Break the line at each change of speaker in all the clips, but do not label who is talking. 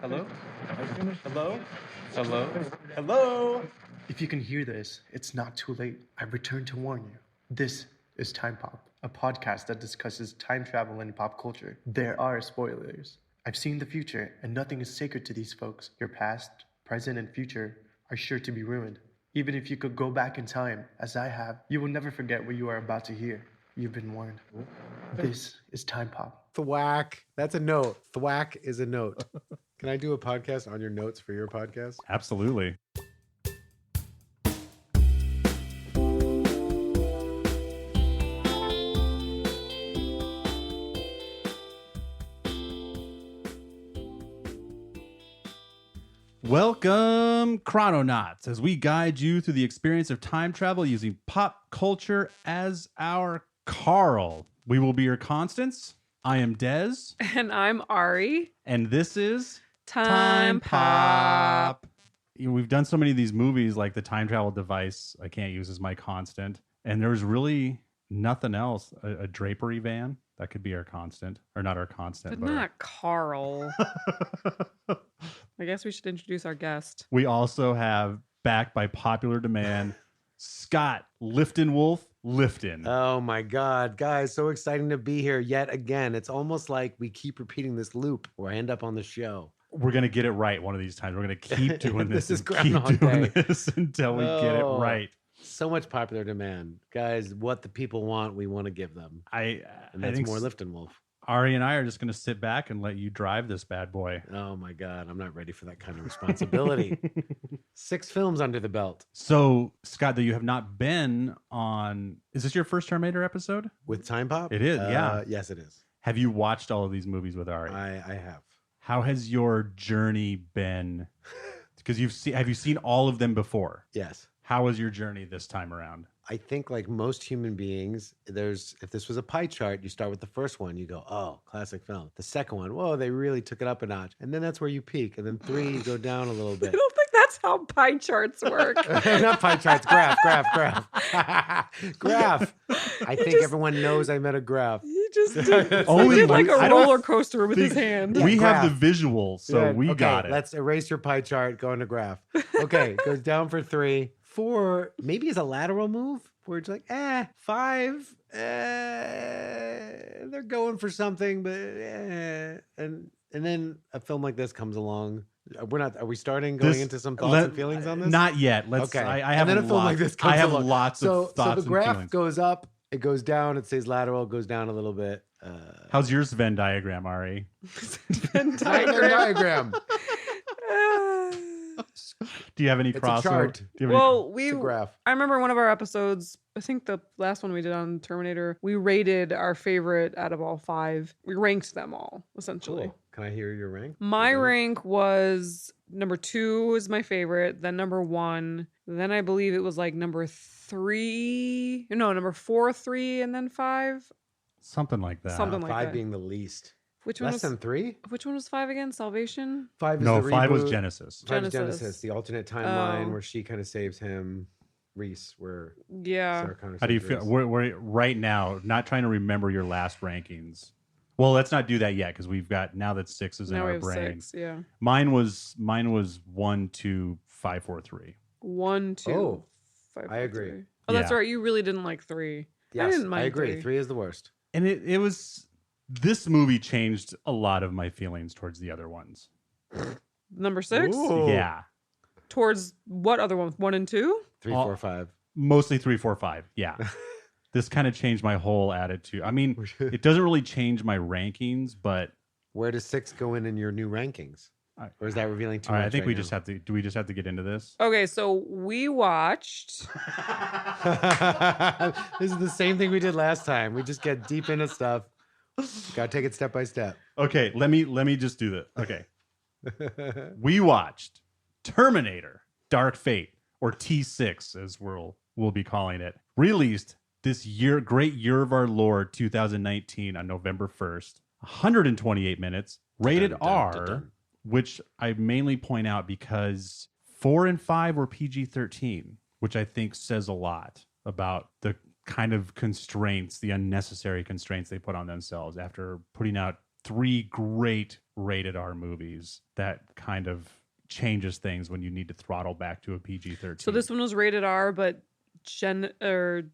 Hello? Hello? Hello? Hello? If you can hear this, it's not too late. I returned to warn you. This is Time Pop, a podcast that discusses time travel and pop culture. There are spoilers. I've seen the future, and nothing is sacred to these folks. Your past, present, and future are sure to be ruined. Even if you could go back in time, as I have, you will never forget what you are about to hear. You've been warned. This is Time Pop.
Thwack. That's a note. Thwack is a note. Can I do a podcast on your notes for your podcast?
Absolutely. Welcome, Chrononauts, as we guide you through the experience of time travel using pop culture as our Carl. We will be your constants. I am Dez.
And I'm Ari.
And this is
Time Pop.
You know, we've done so many of these movies like the time travel device I can't use as my constant. And there's really nothing else. A drapery van, that could be our constant. Or not our constant.
But not Carl. I guess we should introduce our guest.
We also have, backed by popular demand, Scott Lifton-Wolf Lifton.
Oh my God, guys, so exciting to be here yet again. It's almost like we keep repeating this loop where I end up on the show.
We're going to get it right one of these times. We're going to keep doing this.
This is
and keep
Groundhog
doing
Day.
this until we get it right.
So much popular demand. Guys, what the people want, we want to give them. And that's
think
more Lifton Wolf.
Ari and I are just going to sit back and let you drive this bad boy.
Oh my God, I'm not ready for that kind of responsibility. 6 films under the belt.
So, Scott, though you have not been on, is this your first Terminator episode?
With Time Pop?
It is, yeah.
Yes, it is.
Have you watched all of these movies with Ari?
I have.
How has your journey been? Because have you seen all of them before?
Yes.
How was your journey this time around?
I think like most human beings, if this was a pie chart, you start with the first one, you go, oh, classic film. The second one, whoa, they really took it up a notch. And then that's where you peak. And then 3, you go down a little
I
bit.
don't think that's how pie charts work.
Not pie charts, graph. Graph. I think everyone knows I meant a graph.
He just did,
Only
he did like
one- I
a
don't
roller coaster with his hand.
Yeah,
we
graph.
have the visual, so
Yeah,
we
okay,
got it.
Let's erase your pie chart, go into graph. Okay, goes down for 3. 4, maybe is a lateral move where it's like, 5, they're going for something, but and then a film like this comes along. Are we starting going into some thoughts and feelings on this?
Not yet. Let's.
Okay.
I have
and then a film like this comes
I have
along.
lots of thoughts
So the graph
and feelings.
goes up, it goes down, it stays lateral, it goes down a little bit.
How's yours Venn diagram, Ari?
Venn
Diagram.
Do you have any
It's a
crossover?
chart.
Do you have any-
Well,
It's a graph.
I remember one of our episodes, I think the last one we did on Terminator, we rated our favorite out of all 5. We ranked them all, essentially.
Cool. Can I hear your rank?
My
Mhm.
rank was number 2 was my favorite, then number 1, then I believe it was like number 4, 3, and then 5.
something like that.
Something like
5
that.
being the least.
Which one
Less
was
than 3?
Which one was 5 again? Salvation?
5 is
No,
the
5 was
reboot.
Genesis.
5 is
Genesis.
Genesis, the alternate timeline
Oh.
where she kind of saves him. Reese, where
Yeah.
Sarah Connor
How do you
saves
feel?
Reese.
We're right now not trying to remember your last rankings. Well, let's not do that yet because we've got now that 6 is in
Now we
our
have
brain.
6. Yeah.
Mine was 1, 2, 5, 4, 3.
1, 2.
Oh,
5,
I
4,
agree.
3. Oh, that's
Yeah.
right. You really didn't like 3.
Yes,
didn't mind
I agree.
3.
3 is the worst.
And it was this movie changed a lot of my feelings towards the other ones.
Number 6?
Ooh.
Yeah.
Towards what other one? 1 and 2?
3,
All-
4, 5.
Mostly 3, 4, 5. Yeah. This kind of changed my whole attitude. I mean, it doesn't really change my rankings, but
Where does 6 go in your new rankings? Or is that revealing too
all right,
much?
I think
right
we
now?
just have to. Do we just have to get into this?
Okay, so we watched.
This is the same thing we did last time. We just get deep into stuff. Gotta take it step by step.
Okay, let me just do this. Okay. We watched Terminator Dark Fate, or T6 as we'll be calling it. Released this great year of our Lord 2019 on November 1st. 128 minutes, rated
Dun, dun,
R,
dun, dun.
which I mainly point out because 4 and 5 were PG-13, which I think says a lot about the kind of constraints, the unnecessary constraints they put on themselves after putting out 3 great rated R movies that kind of changes things when you need to throttle back to a PG-13.
So this one was rated R, but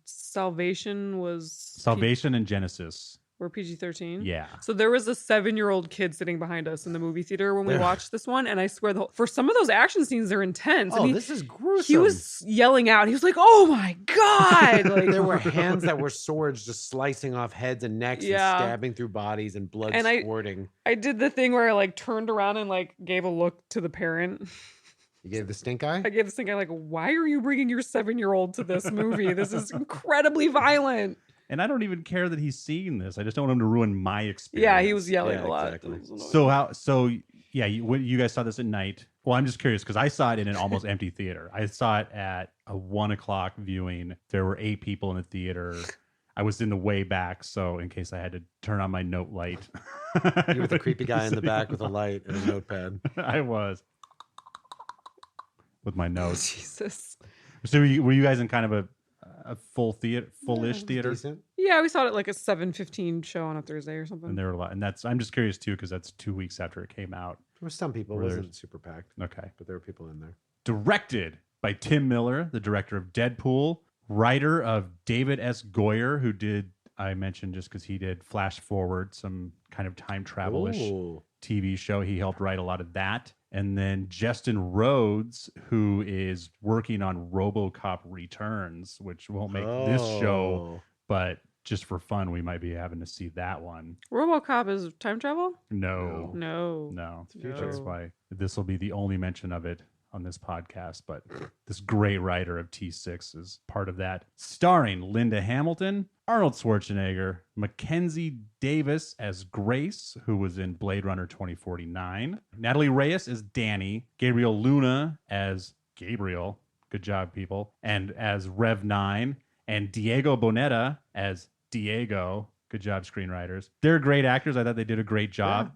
Salvation was
Salvation and Genesis.
Were PG-13.
Yeah.
So there was a 7-year-old kid sitting behind us in the movie theater when we watched this one, and I swear for some of those action scenes, they're intense.
Oh,
and
this is gruesome.
He was yelling out. He was like, "Oh my god!" Like
there were hands that were swords just slicing off heads and necks and stabbing through bodies and blood squirting.
I did the thing where I like turned around and like gave a look to the parent.
You gave the stink eye?
I gave the stink eye like, "Why are you bringing your 7-year-old to this movie? This is incredibly violent."
And I don't even care that he's seeing this. I just don't want him to ruin my experience.
Yeah, he was yelling a lot.
Exactly.
You guys saw this at night. Well, I'm just curious because I saw it in an almost empty theater. I saw it at a 1:00 viewing. There were 8 people in the theater. I was in the way back, so in case I had to turn on my note light.
You were the creepy guy in the back with a light and a notepad.
I was. With my notes.
Jesus.
So were you guys in kind of a full-ish theater?
Decent.
Yeah, we saw it at like a 7:15 show on a Thursday or something.
And there were a lot, and I'm just curious too because that's 2 weeks after it came out.
There were some people. It wasn't super packed.
Okay,
but there were people in there.
Directed by Tim Miller, the director of Deadpool, writer of David S. Goyer, who I mentioned just because he did Flash Forward, some kind of time travel-ish TV show. He helped write a lot of that. And then Justin Rhodes, who is working on RoboCop Returns, which won't make this show, but just for fun, we might be having to see that one.
RoboCop is time travel?
No.
Future.
That's why this will be the only mention of it on this podcast. But this great writer of T6 is part of that. Starring Linda Hamilton, Arnold Schwarzenegger, Mackenzie Davis as Grace, who was in Blade Runner 2049, Natalie Reyes as Danny, Gabriel Luna as Gabriel, good job, people, and as Rev 9, and Diego Boneta as Diego, good job, screenwriters. They're great actors. I thought they did a great job,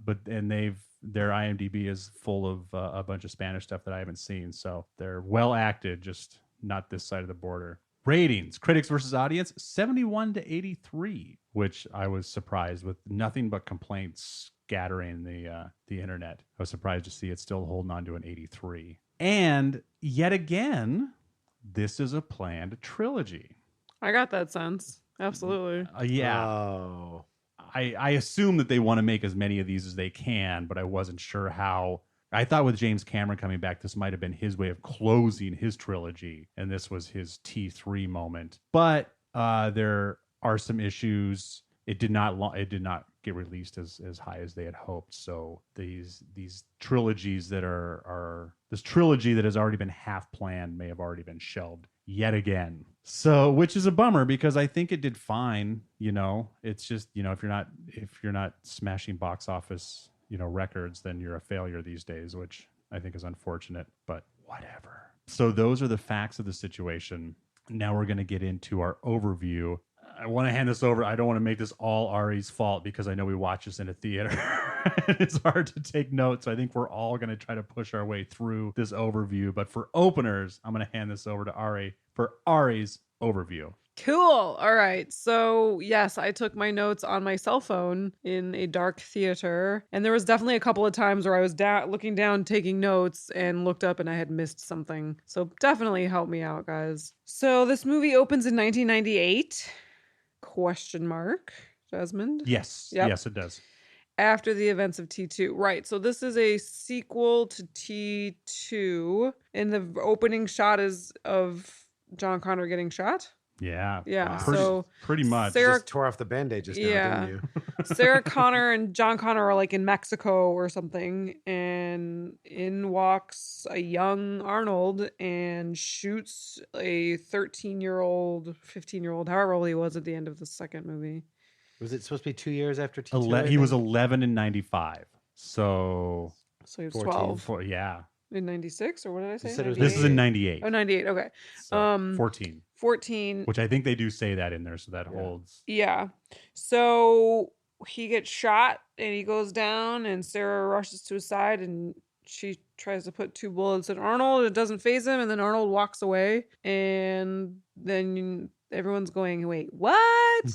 their IMDb is full of a bunch of Spanish stuff that I haven't seen, so they're well acted, just not this side of the border. Ratings, critics versus audience, 71 to 83, which I was surprised with. Nothing but complaints scattering the internet. I was surprised to see it still holding on to an 83. And yet again, this is a planned trilogy.
I got that sense. Absolutely.
Yeah.
Oh.
I assume that they want to make as many of these as they can, but I wasn't sure how. I thought with James Cameron coming back, this might have been his way of closing his trilogy, and this was his T3 moment. But there are some issues. It did not get released as high as they had hoped. So these trilogies this trilogy that has already been half planned may have already been shelved yet again. So, which is a bummer because I think it did fine. It's just if you're not smashing box office records, then you're a failure these days, which I think is unfortunate, but whatever. So those are the facts of the situation. Now we're going to get into our overview. I want to hand this over. I don't want to make this all Ari's fault because I know we watch this in a theater. It's hard to take notes. I think we're all going to try to push our way through this overview. But for openers, I'm going to hand this over to Ari for Ari's overview.
Cool. All right. So, yes, I took my notes on my cell phone in a dark theater. And there was definitely a couple of times where I was looking down, taking notes, and looked up and I had missed something. So definitely help me out, guys. So this movie opens in 1998. ? Desmond?
Yes.
Yep.
Yes, it does.
After the events of T2. Right. So this is a sequel to T2. And the opening shot is of John Connor getting shot.
Yeah.
Yeah.
Wow.
So
pretty much.
You just tore off the Band-Aid just now, didn't you?
Sarah Connor and John Connor are like in Mexico or something, and in walks a young Arnold and shoots a 13-year-old, 15-year-old, however old he was at the end of the second movie.
Was it supposed to be 2 years after T2?
He was 11 in 95. So
he was
14.
12
yeah.
in 96, or what did I say?
You said it was
This is in 98.
Oh, 98. Okay.
So 14.
14.
Which I think they do say that in there, so that holds.
Yeah. So he gets shot and he goes down, and Sarah rushes to his side and she tries to put 2 bullets in Arnold. It doesn't faze him, and then Arnold walks away, and then everyone's going, wait, what?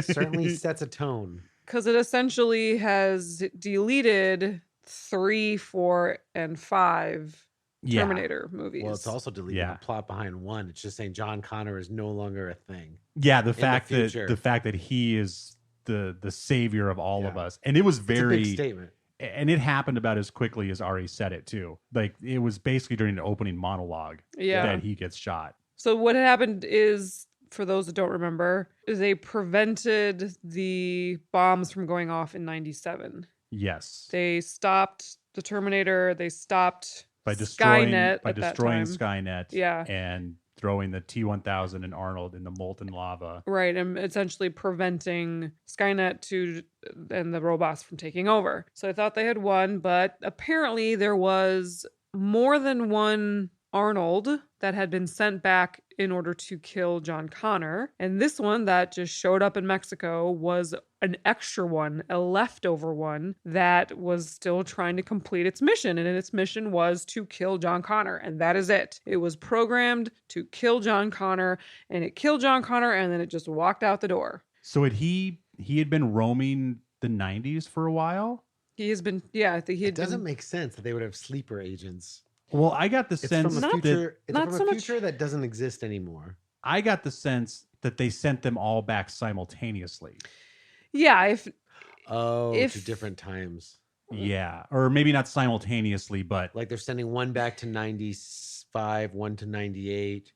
Certainly sets a tone.
Because it essentially has deleted 3, 4, and 5
Yeah.
Terminator movies.
Well, it's also deleting
Yeah.
the plot behind 1. It's just saying John Connor is no longer a thing.
Yeah, the
the
fact
future.
that he is the savior of all of
Yeah.
us. And it was
It's a big
very
statement.
and it happened about as quickly as Ari said it too. Like it was basically during the opening monologue
Yeah.
that he gets shot.
So what happened is, for those that don't remember, is they prevented the bombs from going off in 97.
Yes.
They stopped the Terminator. They stopped
By destroying
Skynet at that time.
Skynet
Yeah.
and throwing the T-1000 and Arnold in the molten lava.
Right, and essentially preventing Skynet and the robots from taking over. So I thought they had won, but apparently there was more than one Arnold that had been sent back in order to kill John Connor. And this one that just showed up in Mexico was an extra one, a leftover one that was still trying to complete its mission. And its mission was to kill John Connor. And that is it. It was programmed to kill John Connor, and it killed John Connor, and then it just walked out the door.
So he had been roaming the 90s for a while?
He has been, yeah, I think he
It
had
doesn't
been,
make sense that they would have sleeper agents.
Well, I got the
It's
sense
from a
Not-
future. It's
not
from
so
a
much-
future that doesn't exist anymore.
I got the sense that they sent them all back simultaneously.
yeah, if
Oh,
If-
to different times.
Yeah, or maybe not simultaneously, but
Like they're sending one back to 95, one to 98,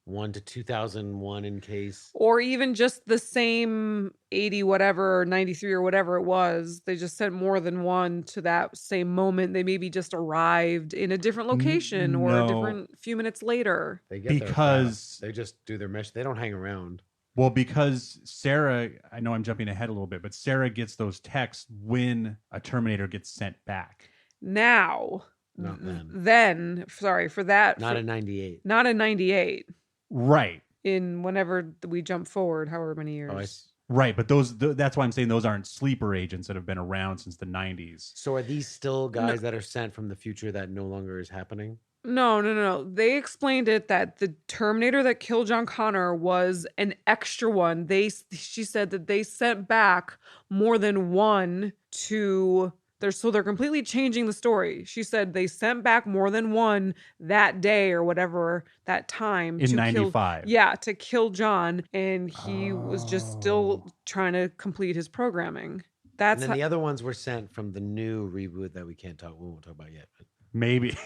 one to 2001 in case.
or even just the same 80 whatever, 93 or whatever it was, they just sent more than one to that same moment. They maybe just arrived in a different location or a
no.
different few minutes later.
They get there
Because-
fast. They just do their mission. They don't hang around.
well, because Sarah, I know I'm jumping ahead a little bit, but Sarah gets those texts when a Terminator gets sent back.
Now,
Not then.
then, sorry for that.
Not
for-
in 98.
not in 98,
Right.
in whenever we jump forward, however many years.
Oh,
Right, but that's why I'm saying those aren't sleeper agents that have been around since the 90s.
So are these still guys that are sent from the future that no longer is happening?
No. They explained it that the Terminator that killed John Connor was an extra one. She said that they sent back more than one to so they're completely changing the story. She said they sent back more than one that day or whatever that time
In
to
95.
to kill John, and he was just still trying to complete his programming. That's
And then the other ones were sent from the new reboot that we won't talk about yet. But
Maybe.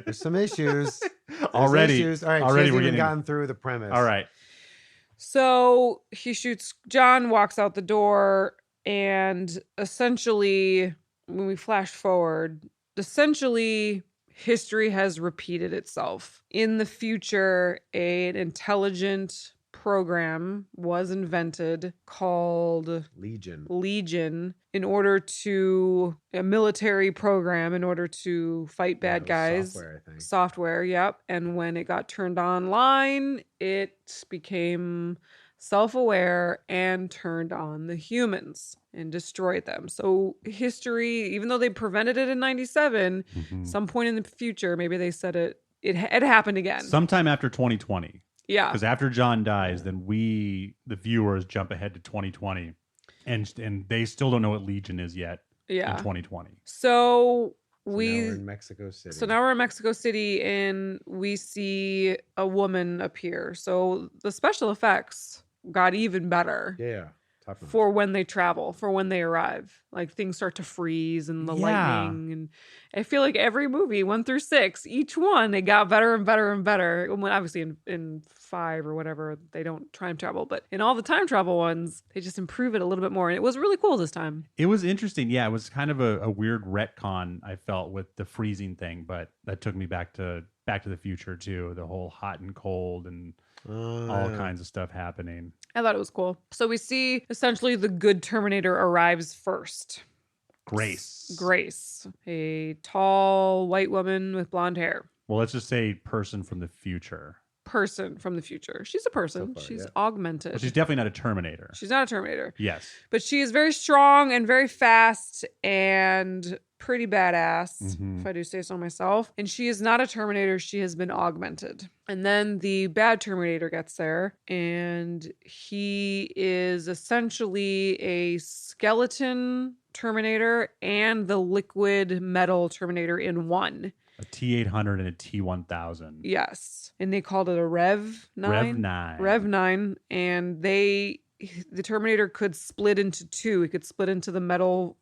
there's some issues. There's
Already.
issues. All right,
Already
she
we're
hasn't even
getting-
gotten through the premise.
All right.
So he shoots John, walks out the door, and essentially, when we flash forward, essentially history has repeated itself. In the future, an intelligent program was invented called
Legion.
in order to a military program in order to fight
Yeah,
bad
it was
guys.
Software, I think.
Software, yep. And when it got turned online, it became self-aware and turned on the humans and destroyed them. So history, even though they prevented it in 97,
Mhm.
some point in the future, maybe they said it happened again.
Sometime after 2020.
Yeah.
Because after John dies, then we, the viewers, jump ahead to 2020. And they still don't know what Legion is yet in
Yeah.
2020.
So
So now we're in Mexico City.
So now we're in Mexico City and we see a woman appear. So the special effects got even better
Yeah. Top notch.
for when they travel, for when they arrive. Like things start to freeze and the
Yeah.
lightning. And I feel like every movie, 1 through 6, each one, it got better and better and better. When obviously in 5 or whatever, they don't time travel. But in all the time travel ones, they just improve it a little bit more. And it was really cool this time.
It was interesting. Yeah, it was kind of a weird retcon, I felt, with the freezing thing. But that took me back to the Future, too. The whole hot and cold and all kinds of stuff happening.
I thought it was cool. So we see essentially the good Terminator arrives first.
Grace.
A tall white woman with blonde hair.
Well, let's just say person from the future.
person from the future. She's a person.
far,
She's
yeah.
augmented.
Well, she's definitely not a Terminator.
She's not a Terminator.
Yes.
But she is very strong and very fast and pretty badass, if I do say so myself. And she is not a Terminator. She has been augmented. And then the bad Terminator gets there, and he is essentially a skeleton Terminator and the liquid metal Terminator in one.
A T-800 and a T-1000.
Yes. And they called it a Rev 9.
Rev 9.
Rev 9. And the Terminator could split into two. It could split into the metal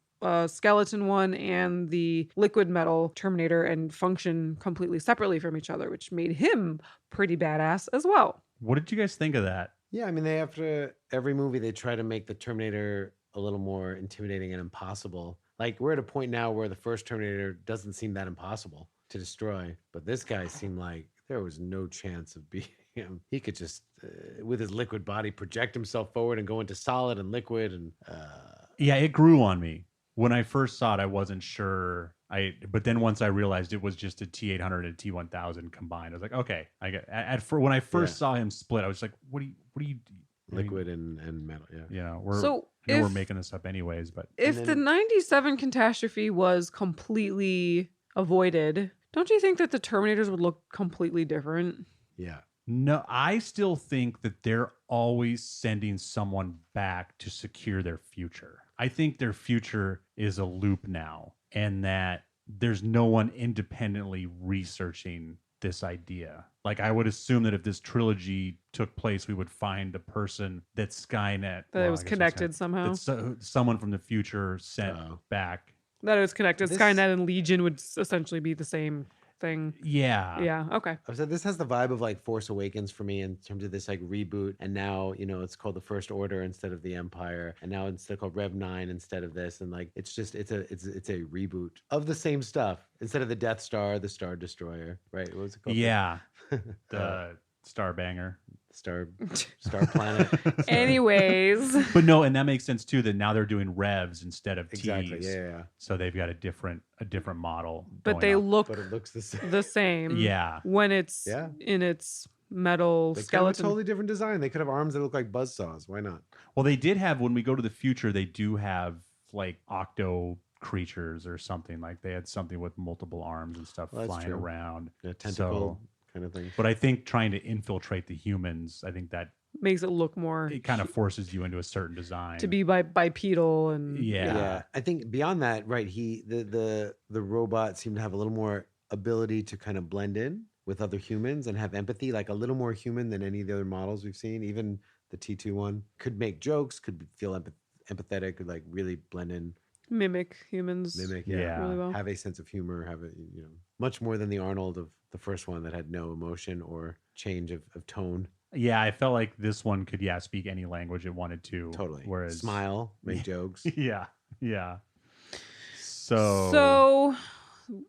skeleton one and the liquid metal Terminator and function completely separately from each other, which made him pretty badass as well.
What did you guys think of that?
Yeah, I mean, they after every movie they try to make the Terminator a little more intimidating and impossible. Like we're at a point now where the first Terminator doesn't seem that impossible to destroy, but this guy seemed like there was no chance of beating him. He could just, with his liquid body, project himself forward and go into solid and liquid. And
Yeah, it grew on me. When I first saw it, I wasn't sure. But then once I realized it was just a T-800 and a T-1000 combined, I was like, okay, I get. When I first saw him split, I was like, what do you?
liquid and metal, yeah.
You know, we're making this up anyways. But
if the 97 catastrophe was completely avoided, don't you think that the Terminators would look completely different?
Yeah.
No, I still think that they're always sending someone back to secure their future. I think their future is a loop now, and that there's no one independently researching this idea. Like, I would assume that if this trilogy took place, we would find a person that Skynet...
That it was connected somehow.
Someone from the future sent back.
That it was connected. Skynet and Legion would essentially be the same thing.
Yeah.
Yeah, okay.
I said this has the vibe of like Force Awakens for me in terms of this like reboot, and now it's called the First Order instead of the Empire, and now it's called Rev 9 instead of this, and like it's a reboot of the same stuff instead of the Death Star, the Star Destroyer, right? What was it called?
Yeah, the Star Banger.
Star Planet.
Anyways.
But no, and that makes sense too, that now they're doing revs instead of
Exactly.
Ts.
Yeah.
So they've got a different model.
But they look
But it looks the same.
the same.
Yeah.
When it's in its metal
They could have a
skeleton.
totally different design. They could have arms that look like buzzsaws. Why not?
Well, they did have, when we go to the future, they do have like octo creatures or something. Like they had something with multiple arms and stuff flying around.
A tentacle kind of thing.
But I think trying to infiltrate the humans, I think that
makes it look more.
it kind of forces you into a certain design.
To be bipedal and.
Yeah.
I think beyond that, right? The robot seemed to have a little more ability to kind of blend in with other humans and have empathy, like a little more human than any of the other models we've seen. Even the T2 one could make jokes, could feel empathetic, could like really blend in.
Mimic humans.
Yeah.
Really well.
Have a sense of humor, have it, much more than the Arnold of the first one that had no emotion or change of tone.
Yeah, I felt like this one could, speak any language it wanted to.
Totally.
Whereas
smile, make jokes.
Yeah. So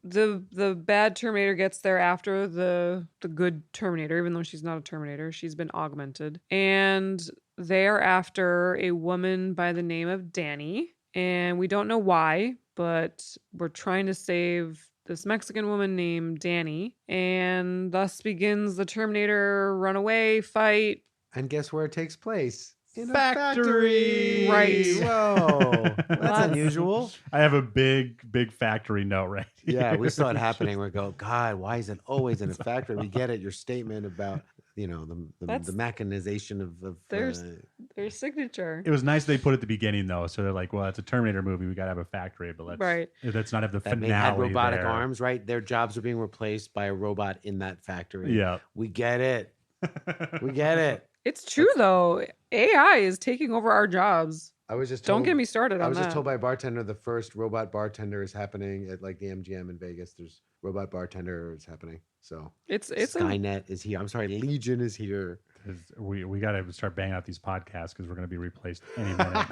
the bad Terminator gets there after the good Terminator, even though she's not a Terminator. She's been augmented. And they are after a woman by the name of Danny. And we don't know why, but we're trying to save this Mexican woman named Danny. And thus begins the Terminator runaway fight.
And guess where it takes place? In a
factory.
Right.
Whoa. That's unusual.
I have a big factory note right here.
Yeah, we saw it happening. We go, God, why is it always in a factory? We get it. Your statement about, the mechanization of
their signature.
It was nice they put at the beginning though, so they're like, well, it's a Terminator movie, we gotta have a factory, but let's not have the
that
finale.
they had robotic
there.
arms, right? Their jobs are being replaced by a robot in that factory.
Yeah,
we get it. We get it.
It's true though. AI is taking over our jobs.
I was just told,
don't get me started on that.
I was just told by a bartender the first robot bartender is happening at like the MGM in Vegas. There's robot bartender is happening. So
it's
Skynet is here. I'm sorry, Legion is here.
We got to start banging out these podcasts because we're going to be replaced any minute.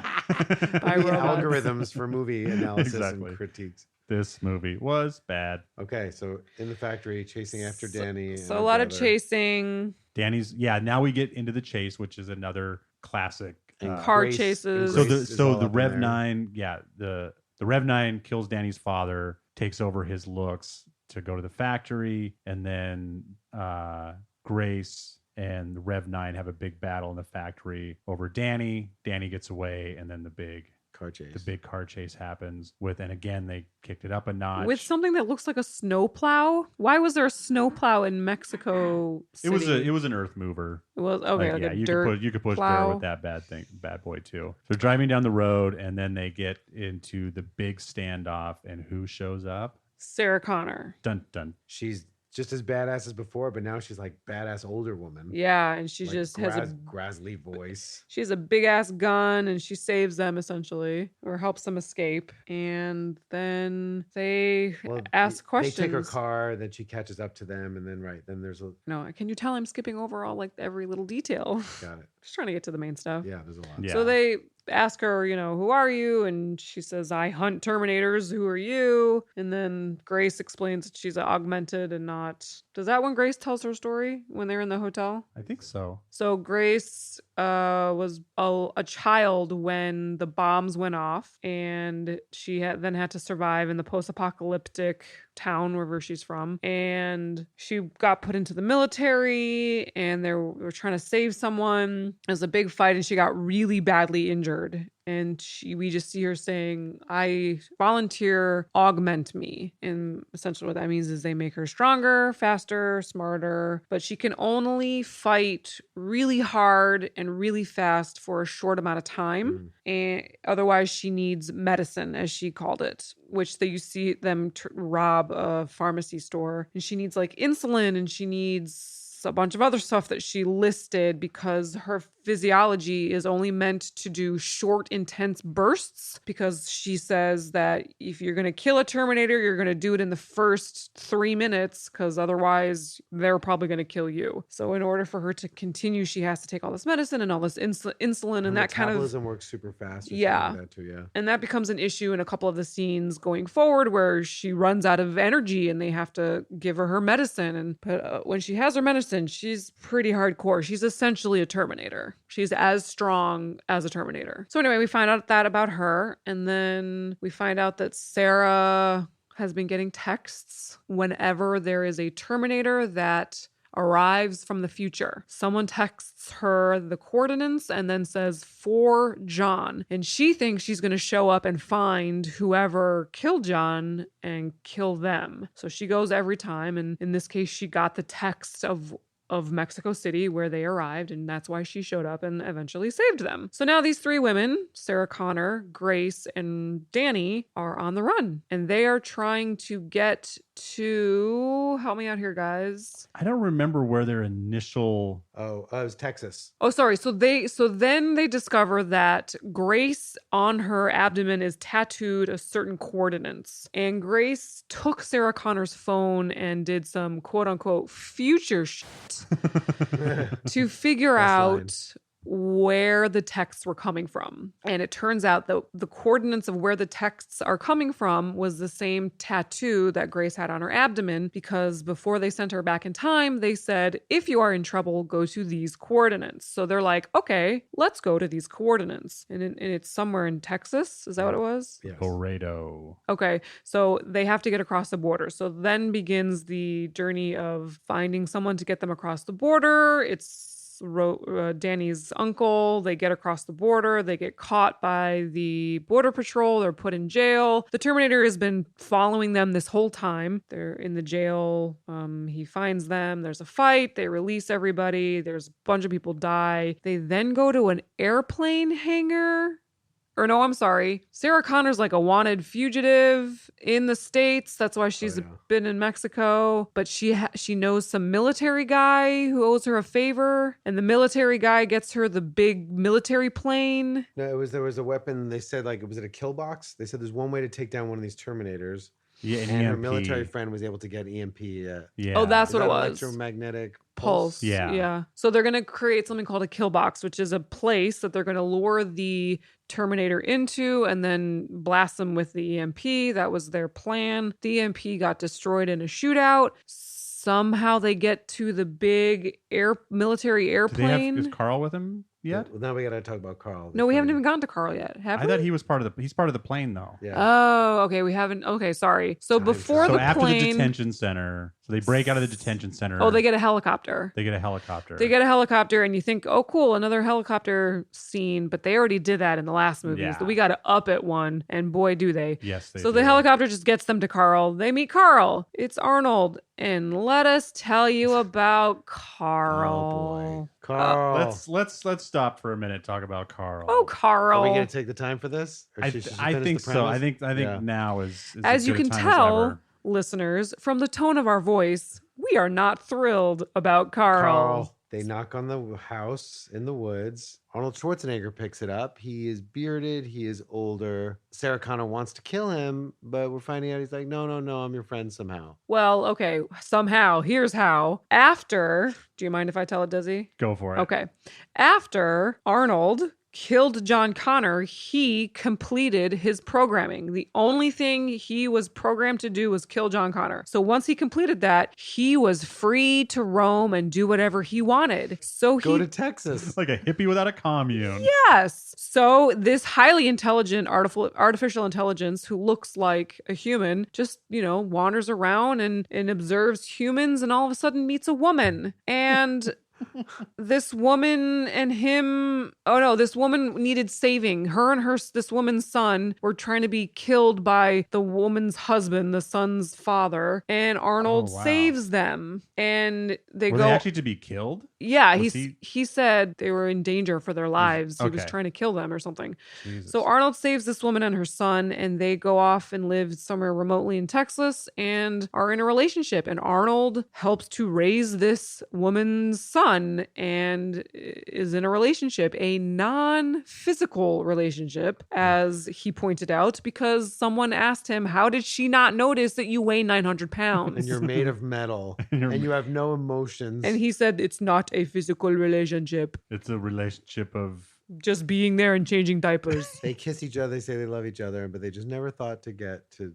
By robots.
Algorithms for movie analysis and critiques.
This movie was bad.
Okay, so in the factory, chasing after Danny.
So a lot of chasing.
Danny's, now we get into the chase, which is another classic.
Car chases.
So the Rev 9, the Rev 9 kills Danny's father, takes over his looks to go to the factory, and then Grace and Rev 9 have a big battle in the factory over Danny. Danny gets away, and then the big car chase happens and again they kicked it up a notch
with something that looks like a snowplow. Why was there a snowplow in Mexico City?
It was an earth mover.
It was okay. Like
yeah,
a
you
dirt
could push
plow.
dirt with that bad boy too. So driving down the road, and then they get into the big standoff, and who shows up?
Sarah Connor.
Dun dun.
She's just as badass as before, but now she's like badass older woman.
Yeah, and she
Like
just has a
grazzly voice.
She has a big ass gun, and she saves them essentially, or helps them escape. And then they ask questions.
They take her car, then she catches up to them, and then there's a.
No, can you tell I'm skipping over all like every little detail?
Got it.
Just trying to get to the main stuff.
Yeah, there's a lot.
Yeah.
So they ask her, who are you? And she says, I hunt Terminators. Who are you? And then Grace explains that she's augmented and not. Does that when Grace tells her story when they're in the hotel?
I think so.
So Grace was a child when the bombs went off, and she then had to survive in the post-apocalyptic town wherever she's from. And she got put into the military, and they were trying to save someone. It was a big fight, and she got really badly injured. And we just see her saying, I volunteer, augment me. And essentially what that means is they make her stronger, faster, smarter, but she can only fight really hard and really fast for a short amount of time. And otherwise she needs medicine, as she called it, which you see them rob a pharmacy store. And she needs like insulin, and she needs a bunch of other stuff that she listed because her physiology is only meant to do short, intense bursts, because she says that if you're going to kill a Terminator, you're going to do it in the first 3 minutes, because otherwise they're probably going to kill you. So in order for her to continue, she has to take all this medicine and all this insulin and that kind of...
Metabolism works super fast.
Yeah.
Like that too, yeah.
And that becomes an issue in a couple of the scenes going forward where she runs out of energy and they have to give her medicine. But when she has her medicine, she's pretty hardcore. She's essentially a Terminator. She's as strong as a Terminator. So anyway, we find out that about her. And then we find out that Sarah has been getting texts whenever there is a Terminator that arrives from the future. Someone texts her the coordinates and then says, for John. And she thinks she's going to show up and find whoever killed John and kill them. So she goes every time. And in this case, she got the text of Mexico City where they arrived, and that's why she showed up and eventually saved them. So now these three women, Sarah Connor, Grace, and Danny, are on the run, and they are trying to get to... Help me out here, guys.
I don't remember where their initial...
it was Texas.
Oh, sorry. So then they discover that Grace on her abdomen is tattooed a certain coordinates. And Grace took Sarah Connor's phone and did some quote unquote future shit to figure out where the texts were coming from. And it turns out that the coordinates of where the texts are coming from was the same tattoo that Grace had on her abdomen, because before they sent her back in time, they said, if you are in trouble, go to these coordinates. So they're like, okay, let's go to these coordinates. And it's somewhere in Texas. Is that what it was?
Yes.
Laredo.
Okay, so they have to get across the border. So then begins the journey of finding someone to get them across the border. It's Danny's uncle. They get across the border. They get caught by the border patrol. They're put in jail. The Terminator has been following them this whole time. They're in the jail. He finds them. There's a fight. They release everybody. There's a bunch of people die. They then go to an airplane hangar. Or no, I'm sorry. Sarah Connor's like a wanted fugitive in the States. That's why she's been in Mexico. But she knows some military guy who owes her a favor. And the military guy gets her the big military plane.
No, there was a weapon. They said, was it a kill box? They said there's one way to take down one of these Terminators.
Yeah,
and her military friend was able to get EMP.
Yeah.
Oh, that's what it was.
Electromagnetic
pulse.
Yeah.
So they're going to create something called a kill box, which is a place that they're going to lure the Terminator into and then blast them with the EMP. That was their plan. The EMP got destroyed in a shootout. Somehow they get to the big military airplane.
Is Carl with him? yet?
Well, now we got to talk about Carl.
No, we haven't even gotten to Carl yet, have
I
we?
thought he was he's part of the plane though.
Yeah.
Oh, okay. We haven't. Okay, sorry. So
Time
before
travel.
So
the
after
plane,
the detention center, so they break out of the detention center.
oh, they get a helicopter.
They get a helicopter.
They get a helicopter, and you think, oh, cool, another helicopter scene. But they already did that in the last movies.
Yeah.
So we got to up it one, and boy, do they.
Yes, they
So
do.
the helicopter just gets them to Carl. They meet Carl. It's Arnold. And let us tell you about Carl.
Oh boy, Carl.
Let's stop for a minute. Talk about Carl.
Oh, Carl.
Are we gonna take the time for this? Or
I
should she
I
finish
think
the
so. I
premise?
think
Yeah.
now is
As you
good a
can
time as
tell,
ever.
listeners, from the tone of our voice, we are not thrilled about
Carl. They knock on the house in the woods. Arnold Schwarzenegger picks it up. He is bearded. He is older. Sarah Connor wants to kill him, but we're finding out he's like, no, I'm your friend somehow.
Well, okay, somehow. Here's how. After, do you mind if I tell it, Dizzy?
Go for it.
Okay. After Arnold killed John Connor, he completed his programming. The only thing he was programmed to do was kill John Connor. So once he completed that, he was free to roam and do whatever he wanted. So
Go to Texas.
It's like a hippie without a commune.
Yes. So this highly intelligent artificial intelligence who looks like a human just, wanders around and observes humans and all of a sudden meets a woman. And this woman and him, this woman needed saving. Her and this woman's son were trying to be killed by the woman's husband, the son's father, and Arnold
Oh, wow.
saves them. And they
Were
go
they actually to be killed?
Yeah,
Was
he said they were in danger for their lives. He was
okay.
trying to kill them or something.
Jesus.
So Arnold saves this woman and her son, and they go off and live somewhere remotely in Texas and are in a relationship. And Arnold helps to raise this woman's son and is in a relationship, a non-physical relationship, as he pointed out, because someone asked him, how did she not notice that you weigh 900 pounds?
And you're made of metal. And you have no emotions.
And he said it's not a physical relationship.
It's a relationship of
Just being there and changing diapers.
They kiss each other, they say they love each other, but they just never thought to get to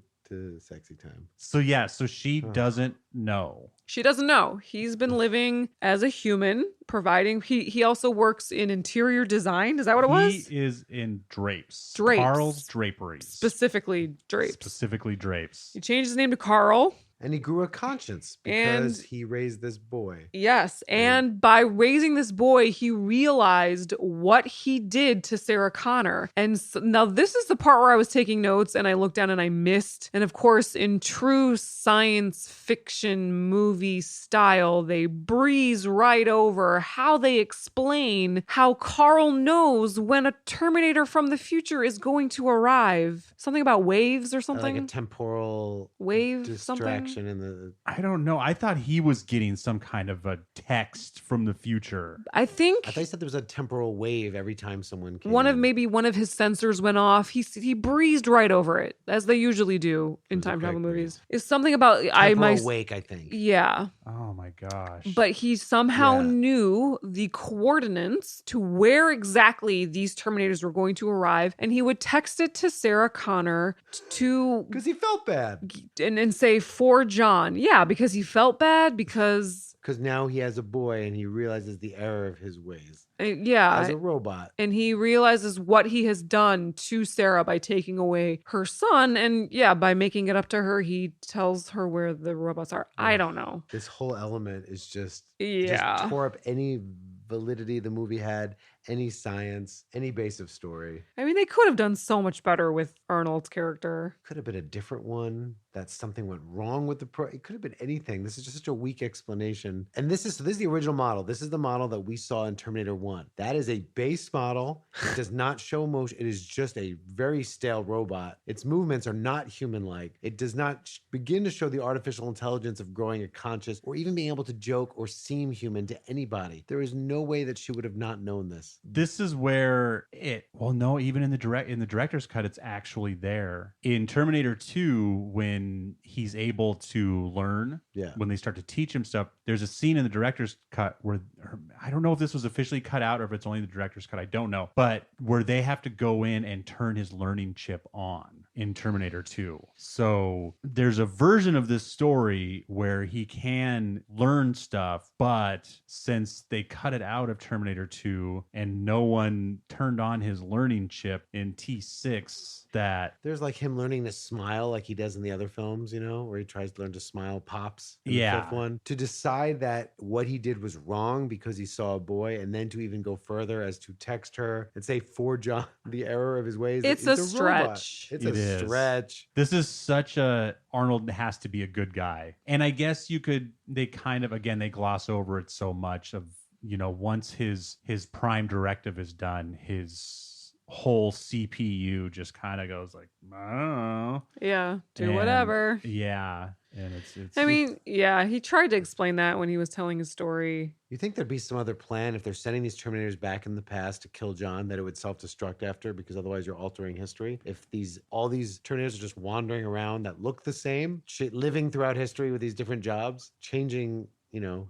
sexy time.
so she doesn't know.
She doesn't know. He's been living as a human, providing. He also works in interior design. Is that what it was?
He is in drapes.
Drapes.
Carl's Draperies.
Specifically drapes.
Specifically drapes.
He changed his name to Carl.
And he grew a conscience because he raised this boy.
Yes. And by raising this boy, he realized what he did to Sarah Connor. And now this is the part where I was taking notes and I looked down and I missed. And of course, in true science fiction movie style, they breeze right over how they explain how Carl knows when a Terminator from the future is going to arrive. Something about waves or something?
Like a temporal
Wave
distraction
something?
in the.
I don't know. I thought he was getting some kind of a text from the future.
I think
I thought you said there was a temporal wave every time someone came
one of
in.
maybe one of his sensors went off. He breezed right over it, as they usually do in
Was a
time travel
quick
movies. It's something about
temporal wake, I think.
Yeah,
Oh my gosh.
but he somehow
Yeah.
knew the coordinates to where exactly these Terminators were going to arrive, and he would text it to Sarah Connor to
Because he felt bad.
and say for John. Yeah, because he felt bad because
Because now he has a boy and he realizes the error of his ways
yeah.
as a robot.
And he realizes what he has done to Sarah by taking away her son. And yeah, by making it up to her, he tells her where the robots are. I don't know.
This whole element is just
Yeah.
tore up any validity the movie had, any science, any base of story.
I mean, they could have done so much better with Arnold's character.
Could have been a different one. That something went wrong with it could have been anything. This is just such a weak explanation. And this is the original model. This is the model that we saw in Terminator 1. That is a base model. It does not show motion. It is just a very stale robot. Its movements are not human-like. It does not begin to show the artificial intelligence of growing a conscious or even being able to joke or seem human to anybody. There is no way that she would have not known this.
This is where even in the director's cut, it's actually there. In Terminator 2, when he's able to learn, when they start to teach him stuff, there's a scene in the director's cut where I don't know if this was officially cut out or if it's only the director's cut, I don't know, but where they have to go in and turn his learning chip on. in Terminator 2. So there's a version of this story where he can learn stuff, but since they cut it out of Terminator 2 and no one turned on his learning chip in T6, that
There's like him learning to smile like he does in the other films, you know, where he tries to learn to smile, pops in the
Yeah.
fifth one. To decide that what he did was wrong because he saw a boy, and then to even go further as to text her and say for John the error of his ways.
It's
He's
a
robot.
stretch.
It's
It
a
is.
stretch.
this is such a Arnold has to be a good guy. And I guess they kind of, again, they gloss over it so much of, once his prime directive is done, his whole CPU just kind of goes like, oh.
Yeah, do
And,
whatever.
Yeah. And it's
I mean, yeah, he tried to explain that when he was telling his story.
You think there'd be some other plan if they're sending these Terminators back in the past to kill John, that it would self-destruct after, because otherwise you're altering history? If all these Terminators are just wandering around that look the same, living throughout history with these different jobs, changing,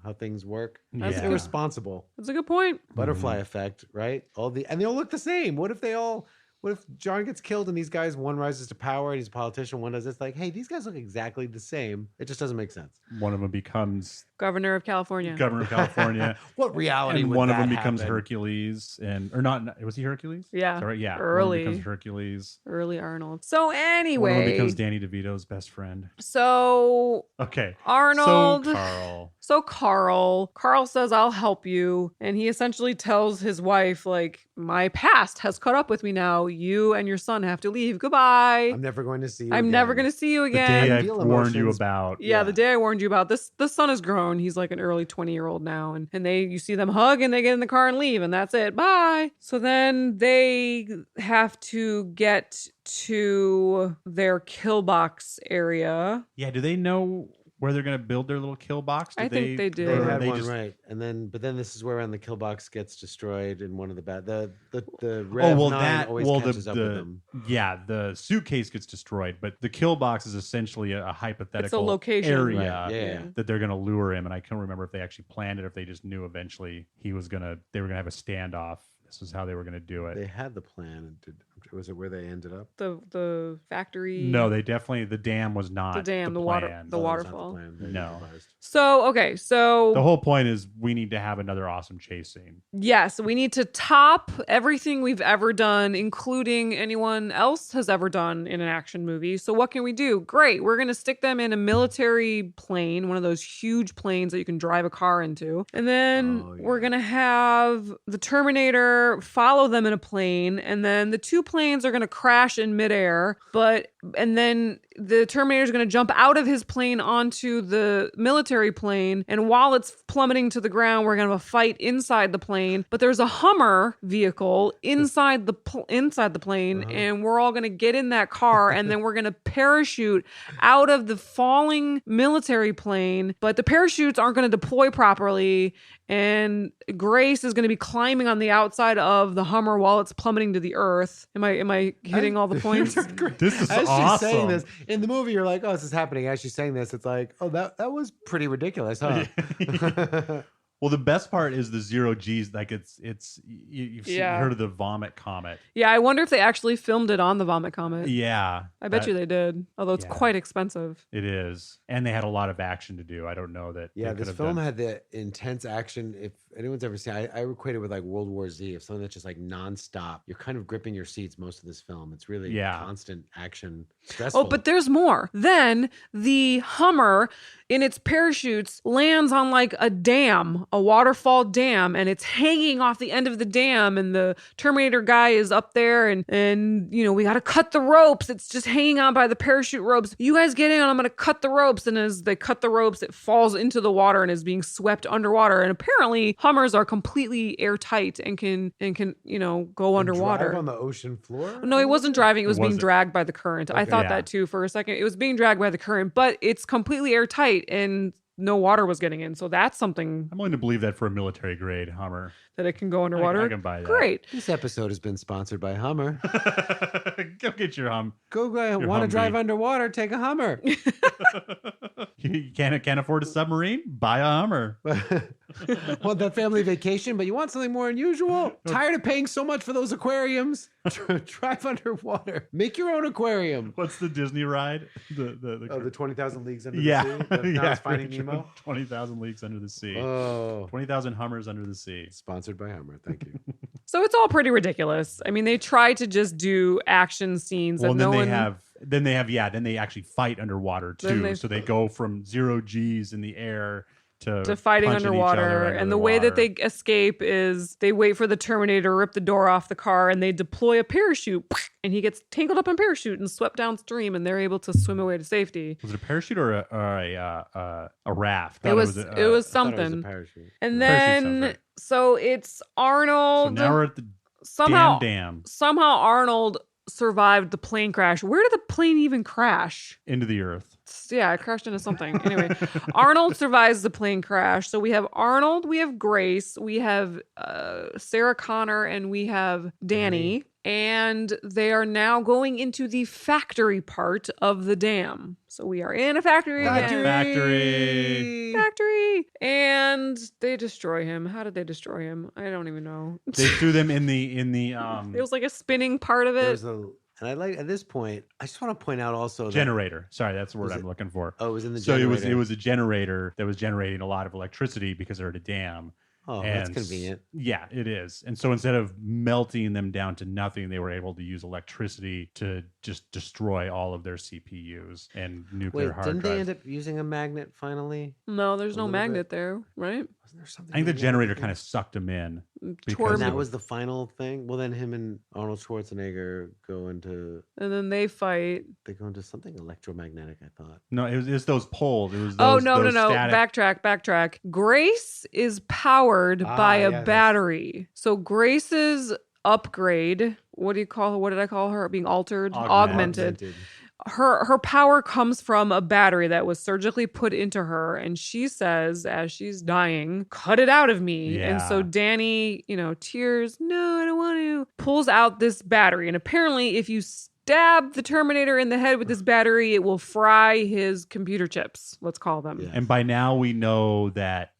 how things work. That's
Yeah.
irresponsible.
That's a good point.
Butterfly effect, right? And they all look the same. What if John gets killed and these guys, one rises to power and he's a politician, one does this? Like, hey, these guys look exactly the same. It just doesn't make sense.
one of them becomes
Governor of California.
governor of California.
What reality
And
would
one of
that
them becomes
happen?
Hercules, or not? Was he Hercules?
Yeah.
Is that right? Yeah. One of
Early.
them becomes Hercules.
Early Arnold. So
One of them
anyway,
becomes Danny DeVito's best friend.
so
Okay.
Arnold.
So
Carl says, I'll help you. And he essentially tells his wife, like, my past has caught up with me now. You and your son have to leave. Goodbye.
I'm never going to see you
I'm
again.
never going to see you
the
again.
day I
Feel
warned you
emotions.
about.
Yeah, the
Yeah.
day I warned you about this, the son is grown. He's like an early 20-year-old now. And you see them hug and they get in the car and leave, and that's it. Bye. So then they have to get to their kill box area.
Yeah. Do they know where they're going to build their little kill box?
I think they do.
They
or
had
they
one
just-
right, but then this is where the kill box gets destroyed in one of the bad. The
Oh
Rev
well,
9
that
always catches up with them.
the suitcase gets destroyed, but the kill box is essentially a hypothetical
location.
area
Right, yeah.
that they're going to lure him. And I can't remember if they actually planned it, or if they just knew eventually they were going to have a standoff. This is how they were going to do it.
They had the plan. Was it where they ended up?
The factory.
No, the dam was not
The dam, the
plan.
water- the
Oh, that was not
waterfall.
plan. They
No.
improvised.
So, okay. So
The whole point is we need to have another awesome chase scene.
yes, we need to top everything we've ever done, including anyone else has ever done in an action movie. So what can we do? Great. We're going to stick them in a military plane, one of those huge planes that you can drive a car into. And then
Oh,
we're
yeah.
going to have the Terminator follow them in a plane. And then the two planes are going to crash in midair. And then the Terminator is going to jump out of his plane onto the military plane. And while it's plummeting to the ground, we're going to have a fight inside the plane. But there's a Hummer vehicle inside the plane, and we're all going to get in that car, and then we're going to parachute out of the falling military plane. But the parachutes aren't going to deploy properly, and Grace is going to be climbing on the outside of the Hummer while it's plummeting to the earth. Am I hitting all the points?
This is
As
awesome.
she's saying this in the movie, you're like, "Oh, this is happening." As she's saying this, it's like, "Oh, that was pretty ridiculous, huh?"
Well, the best part is the zero G's. Like you've
Yeah.
heard of the vomit comet.
Yeah, I wonder if they actually filmed it on the Vomit Comet.
Yeah.
I bet you they did, although it's
Yeah.
quite expensive.
It is. And they had a lot of action to do. I don't know that.
Yeah,
they
this
could have
film
done-
had the intense action. If anyone's ever seen, I equate it with like World War Z. If something that's just like nonstop, you're kind of gripping your seats most of this film. It's really
Yeah.
constant action, stressful.
Oh, but there's more. Then the Hummer in its parachutes lands on like a dam, a waterfall dam, and it's hanging off the end of the dam, and the Terminator guy is up there, and we got to cut the ropes. It's just hanging on by the parachute ropes. You guys get in, and I'm going to cut the ropes. And as they cut the ropes, it falls into the water and is being swept underwater. And apparently Hummers are completely airtight and can go
And
underwater.
drive on the ocean floor.
No, it wasn't driving. It was being
wasn't.
dragged by the current. I
Okay.
thought
Yeah.
that too for a second. It was being dragged by the current, but it's completely airtight and no water was getting in. So that's something
I'm willing to believe that for a military grade Hummer.
that it can go underwater.
I can buy that.
Great.
This episode has been sponsored by Hummer.
Go get your
Go want to
Humvee.
drive underwater? Take a Hummer.
You can't afford a submarine? Buy a Hummer.
Want that family vacation, but you want something more unusual? Tired of paying so much for those aquariums? Drive underwater. Make your own aquarium.
What's the Disney ride?
The 20,000 Leagues Under
yeah,
the Sea? Now it's Finding Nemo?
20,000 Leagues Under the Sea.
Oh.
20,000 Hummers Under the Sea.
Sponsored by Hummer. Thank you.
So it's all pretty ridiculous. I mean, they try to just do action scenes that
Well,
no
then
one.
then they actually fight underwater
Then
too.
they-
So they go from 0 G's in the air to
fighting
punching each
underwater.
other under
And
the
the way that
water.
they escape is they wait for the Terminator to rip the door off the car and they deploy a parachute and he gets tangled up in parachute and swept downstream and they're able to swim away to safety.
Was it a parachute or a raft?
It
Thought
was
a-
it was
I thought it was a
something.
parachute.
And
Parachute sounds
then
right.
so it's
So
Arnold.
now we're at the
somehow
dam
somehow Arnold survived the plane crash. Where did the plane even crash?
into the earth.
Yeah, it crashed into something. Anyway, Arnold survives the plane crash. So we have Arnold, we have Grace, we have Sarah Connor, and we have Danny. And they are now going into the factory part of the dam. So we are in a factory again. Factory. And they destroy him. How did they destroy him? I don't even know.
They threw them in the
It was like a spinning part of it.
There's and I like at this point, I just want to point out also that,
generator. Sorry, that's the word
Was
I'm
it-
looking for.
Oh, it was in the
So
generator.
it was a generator that was generating a lot of electricity because they're at a dam.
Oh, that's
And
convenient.
Yeah, it is. And so instead of melting them down to nothing, they were able to use electricity to just destroy all of their CPUs and nuclear
Wait,
hard
didn't they
drives.
end up using a magnet finally?
No, there's
A
no
little
magnet there, right?
Wasn't there something?
I think the
magnetic
generator
there?
kind of sucked them in. Because
Tore
And
it
that
was-
was the final thing. Well, then him and Arnold Schwarzenegger go into
And then they fight.
something electromagnetic. I thought.
No, it was those poles. It was
Oh
those,
no,
those static-
backtrack. Grace is powered by a
yes.
battery. So Grace's upgrade, what did I call her? Being altered, augmented. Her power comes from a battery that was surgically put into her, and she says as she's dying, cut it out of me. And so
Yeah.
Danny, tears, no, I don't want to, pulls out this battery. And apparently if you stab the Terminator in the head with this battery, it will fry his computer chips, let's call them.
Yeah.
And by now we know that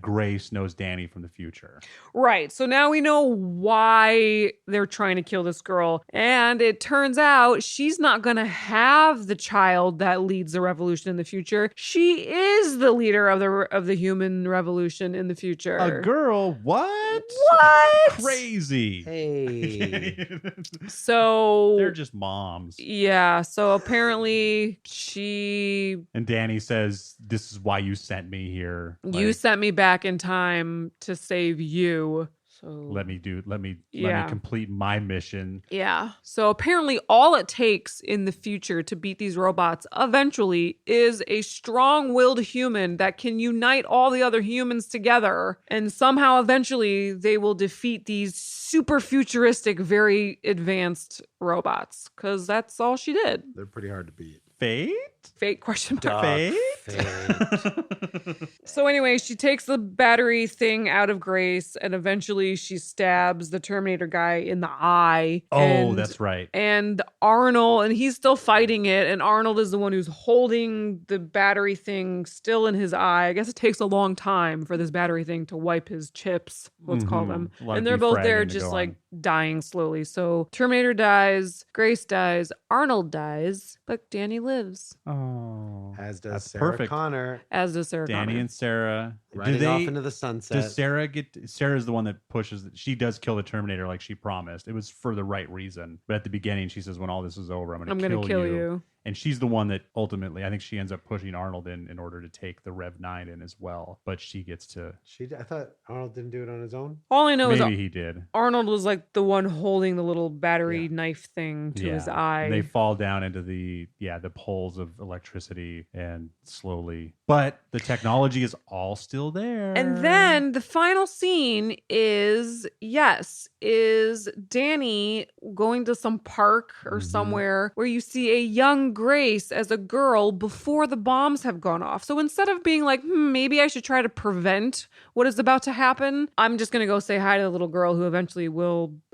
Grace knows Danny from the future.
Right. So now we know why they're trying to kill this girl. And it turns out she's not going to have the child that leads the revolution in the future. She is the leader of the human revolution in the future.
A girl? What?
What?
Crazy.
Hey.
So
They're just moms.
yeah, so apparently she
And Danny says, "This is why you sent me here.
you sent me back in time to save you. So
let me
Yeah.
complete my mission."
yeah. So apparently all it takes in the future to beat these robots eventually is a strong-willed human that can unite all the other humans together, and somehow eventually they will defeat these super futuristic, very advanced robots, cuz that's all she did.
They're pretty hard to beat.
Fate?
Fate question mark.
Fate.
So anyway, she takes the battery thing out of Grace, and eventually she stabs the Terminator guy in the eye.
Oh,
and,
that's right.
And Arnold, and he's still fighting it, and Arnold is the one who's holding the battery thing still in his eye. I guess it takes a long time for this battery thing to wipe his chips, let's call
Mhm.
them.
A lot of
And they're both there
defragging to
just
go
like
on.
dying slowly. So Terminator dies, Grace dies, Arnold dies, but Danny lives,
Oh,
As does
that's
Sarah
perfect.
Connor,
as does Sarah
Danny
Connor.
and Sarah.
riding off into the sunset.
Does Sarah get? Sarah's the one that pushes. She does kill the Terminator like she promised. It was for the right reason. But at the beginning, she says, "When all this is over, I'm
I'm
going
gonna
to
kill you.
And she's the one that ultimately, I think she ends up pushing Arnold in order to take the Rev 9 in as well. But she gets to.
I thought Arnold didn't do it on his own.
All I know is
Maybe he did.
Arnold was like the one holding the little battery
Yeah.
knife thing to his
Yeah.
eye.
And they fall down into the poles of electricity and slowly. But the technology is all still there.
And then the final scene is Danny going to some park or
Mhm.
somewhere where you see a young Grace as a girl before the bombs have gone off. So instead of being like, maybe I should try to prevent what is about to happen, I'm just going to go say hi to the little girl who eventually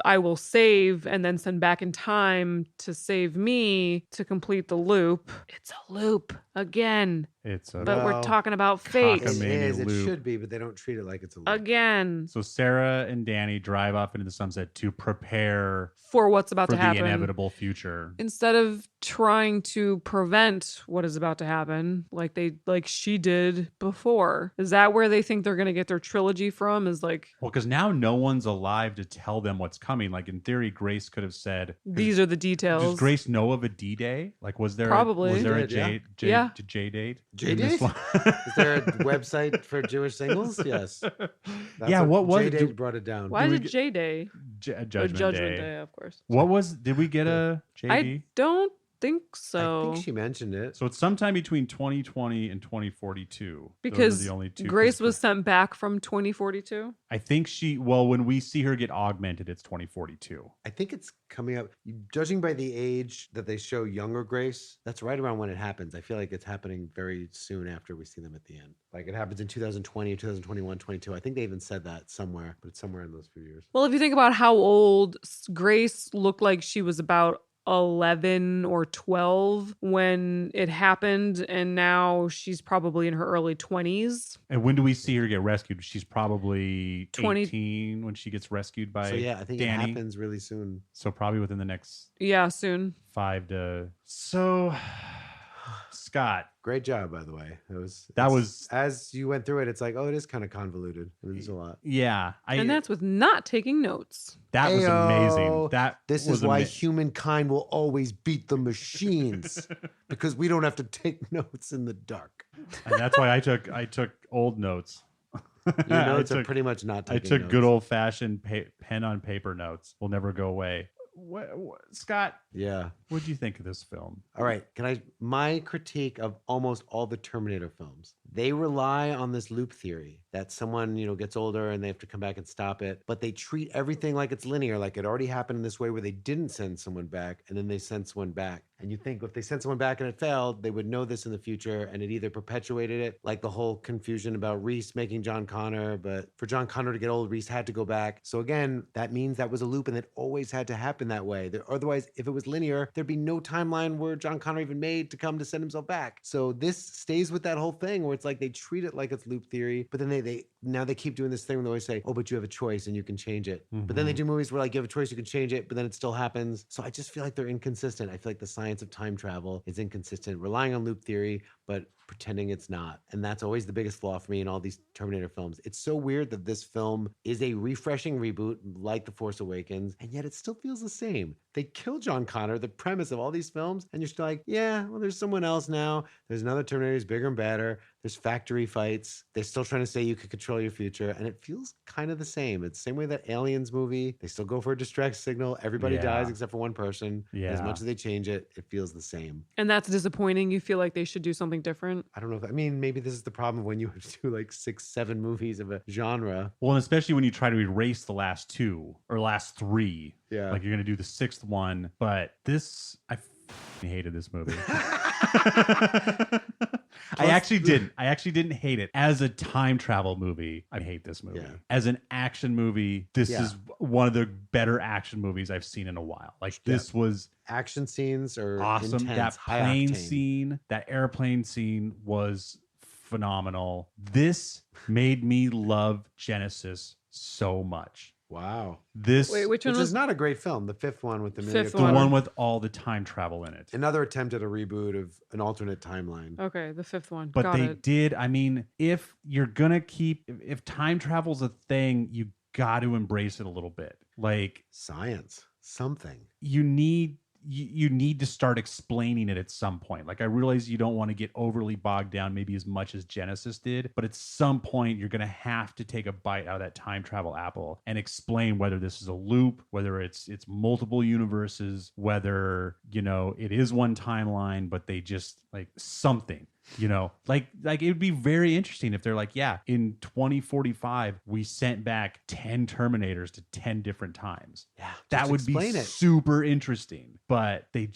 I will save and then send back in time to save me to complete the loop. It's a loop. Again.
It's a
But we're
Well,
talking about fate.
It
Cockamamie
is. It
loop.
should be, but they don't treat it like it's a loop.
Again.
So Sarah and Danny drive off into the sunset to prepare
For what's about
for
to
the
happen.
inevitable future.
Instead of trying to prevent what is about to happen, like she did before. Is that where they think they're gonna get their trilogy from? Is like
Well, because now no one's alive to tell them what's coming. Like in theory, Grace could have said,
these are the
"Does
details.
Grace know of a D-Day? Like, was there
Probably.
was there
She
a
did, yeah.
J date?
J
in this
date?
one?
Is there a website for Jewish singles? Yes. That's
Yeah, what was it?
J-Date brought it down.
Why
do
is
we
it J Day?
Judgment, Day.
Of course.
What was? Did we get a JD?
I don't think so.
I think she mentioned it.
So it's sometime between 2020 and 2042. Those are
Because
the only two.
Grace was sent back from 2042.
I think when we see her get augmented, it's 2042.
I think it's coming up. Judging by the age that they show younger Grace, that's right around when it happens. I feel like it's happening very soon after we see them at the end. Like it happens in 2020, 2021, 22. I think they even said that somewhere, but it's somewhere in those few years.
Well, if you think about how old Grace looked like she was about 11 or 12 when it happened, and now she's probably in her early 20s.
And when do we see her get rescued? She's probably
20
18 when she gets rescued by
So yeah, I think
Danny.
it happens really soon.
So probably within the next
Yeah, soon.
5 to... So, Scott.
Great job, by the way.
That was...
As you went through it, it's like, oh, it is kind of convoluted. There's a lot.
Yeah.
And that's with not taking notes.
That was amazing.
Ayo. This is
was
why humankind will always beat the machines, because we don't have to take notes in the dark.
And that's why I took old notes.
Your notes are pretty much not
I
taking
took
notes.
good old fashioned pen on paper notes. Will never go away. Scott,
Yeah.
what do you think of this film?
All right. My critique of almost all the Terminator films, they rely on this loop theory that someone, gets older and they have to come back and stop it. But they treat everything like it's linear, like it already happened in this way where they didn't send someone back and then they sent someone back. And you think if they sent someone back and it failed, they would know this in the future, and it either perpetuated it, like the whole confusion about Reese making John Connor, but for John Connor to get old, Reese had to go back. So again, that means that was a loop and it always had to happen that way. Otherwise, if it was linear, there'd be no timeline where John Connor even made to come to send himself back. So this stays with that whole thing where it's like they treat it like it's loop theory, but then they keep doing this thing where they always say, oh, but you have a choice and you can change it.
Mm-hmm.
But then they do movies where like you have a choice, you can change it, but then it still happens. So I just feel like they're inconsistent. I feel like the science of time travel is inconsistent, relying on loop theory, but pretending it's not. And that's always the biggest flaw for me in all these Terminator films. It's so weird that this film is a refreshing reboot like The Force Awakens, and yet it still feels the same. They kill John Connor, the premise of all these films, and you're still like, yeah, well, there's someone else now. There's another Terminator who's bigger and badder. There's factory fights. They're still trying to say you could control your future, and it feels kind of the same. It's the same way that Aliens movie, they still go for a distress signal. Everybody dies except for one person.
Yeah.
And as much as they change it, it feels the same.
And that's disappointing. You feel like they should do something different.
I don't know maybe this is the problem when you do like 6, 7 movies of a genre.
Well, and especially when you try to erase the last 2 or last 3.
Yeah.
Like you're going to do the 6th one. But I hated this movie. I actually didn't hate it. As a time travel movie, I hate this movie.
Yeah.
As an action movie, this is one of the better action movies I've seen in a while. Like this was
action scenes are
awesome.
intense,
That
high
plane
octane.
scene, that airplane scene was phenomenal. This made me love Genesis so much.
Wow.
This
Wait, which one
Which
was
is not a great film. The 5th one with the
Fifth
the
one.
one with all the time travel in it.
Another attempt at a reboot of an alternate timeline.
Okay, the 5th one.
But
Got
they
it.
did. I mean, if you're gonna if time travel's a thing, you got to embrace it a little bit. Like
Science. Something.
you need to start explaining it at some point. Like I realize you don't want to get overly bogged down, maybe as much as Genesis did, but at some point you're gonna have to take a bite out of that time travel apple and explain whether this is a loop, whether it's multiple universes, whether it is one timeline, but they just like something. You know, like it would be very interesting if they're like, yeah, in 2045 we sent back 10 Terminators to 10 different times.
Yeah,
That
just
would be
explain it.
super interesting. But they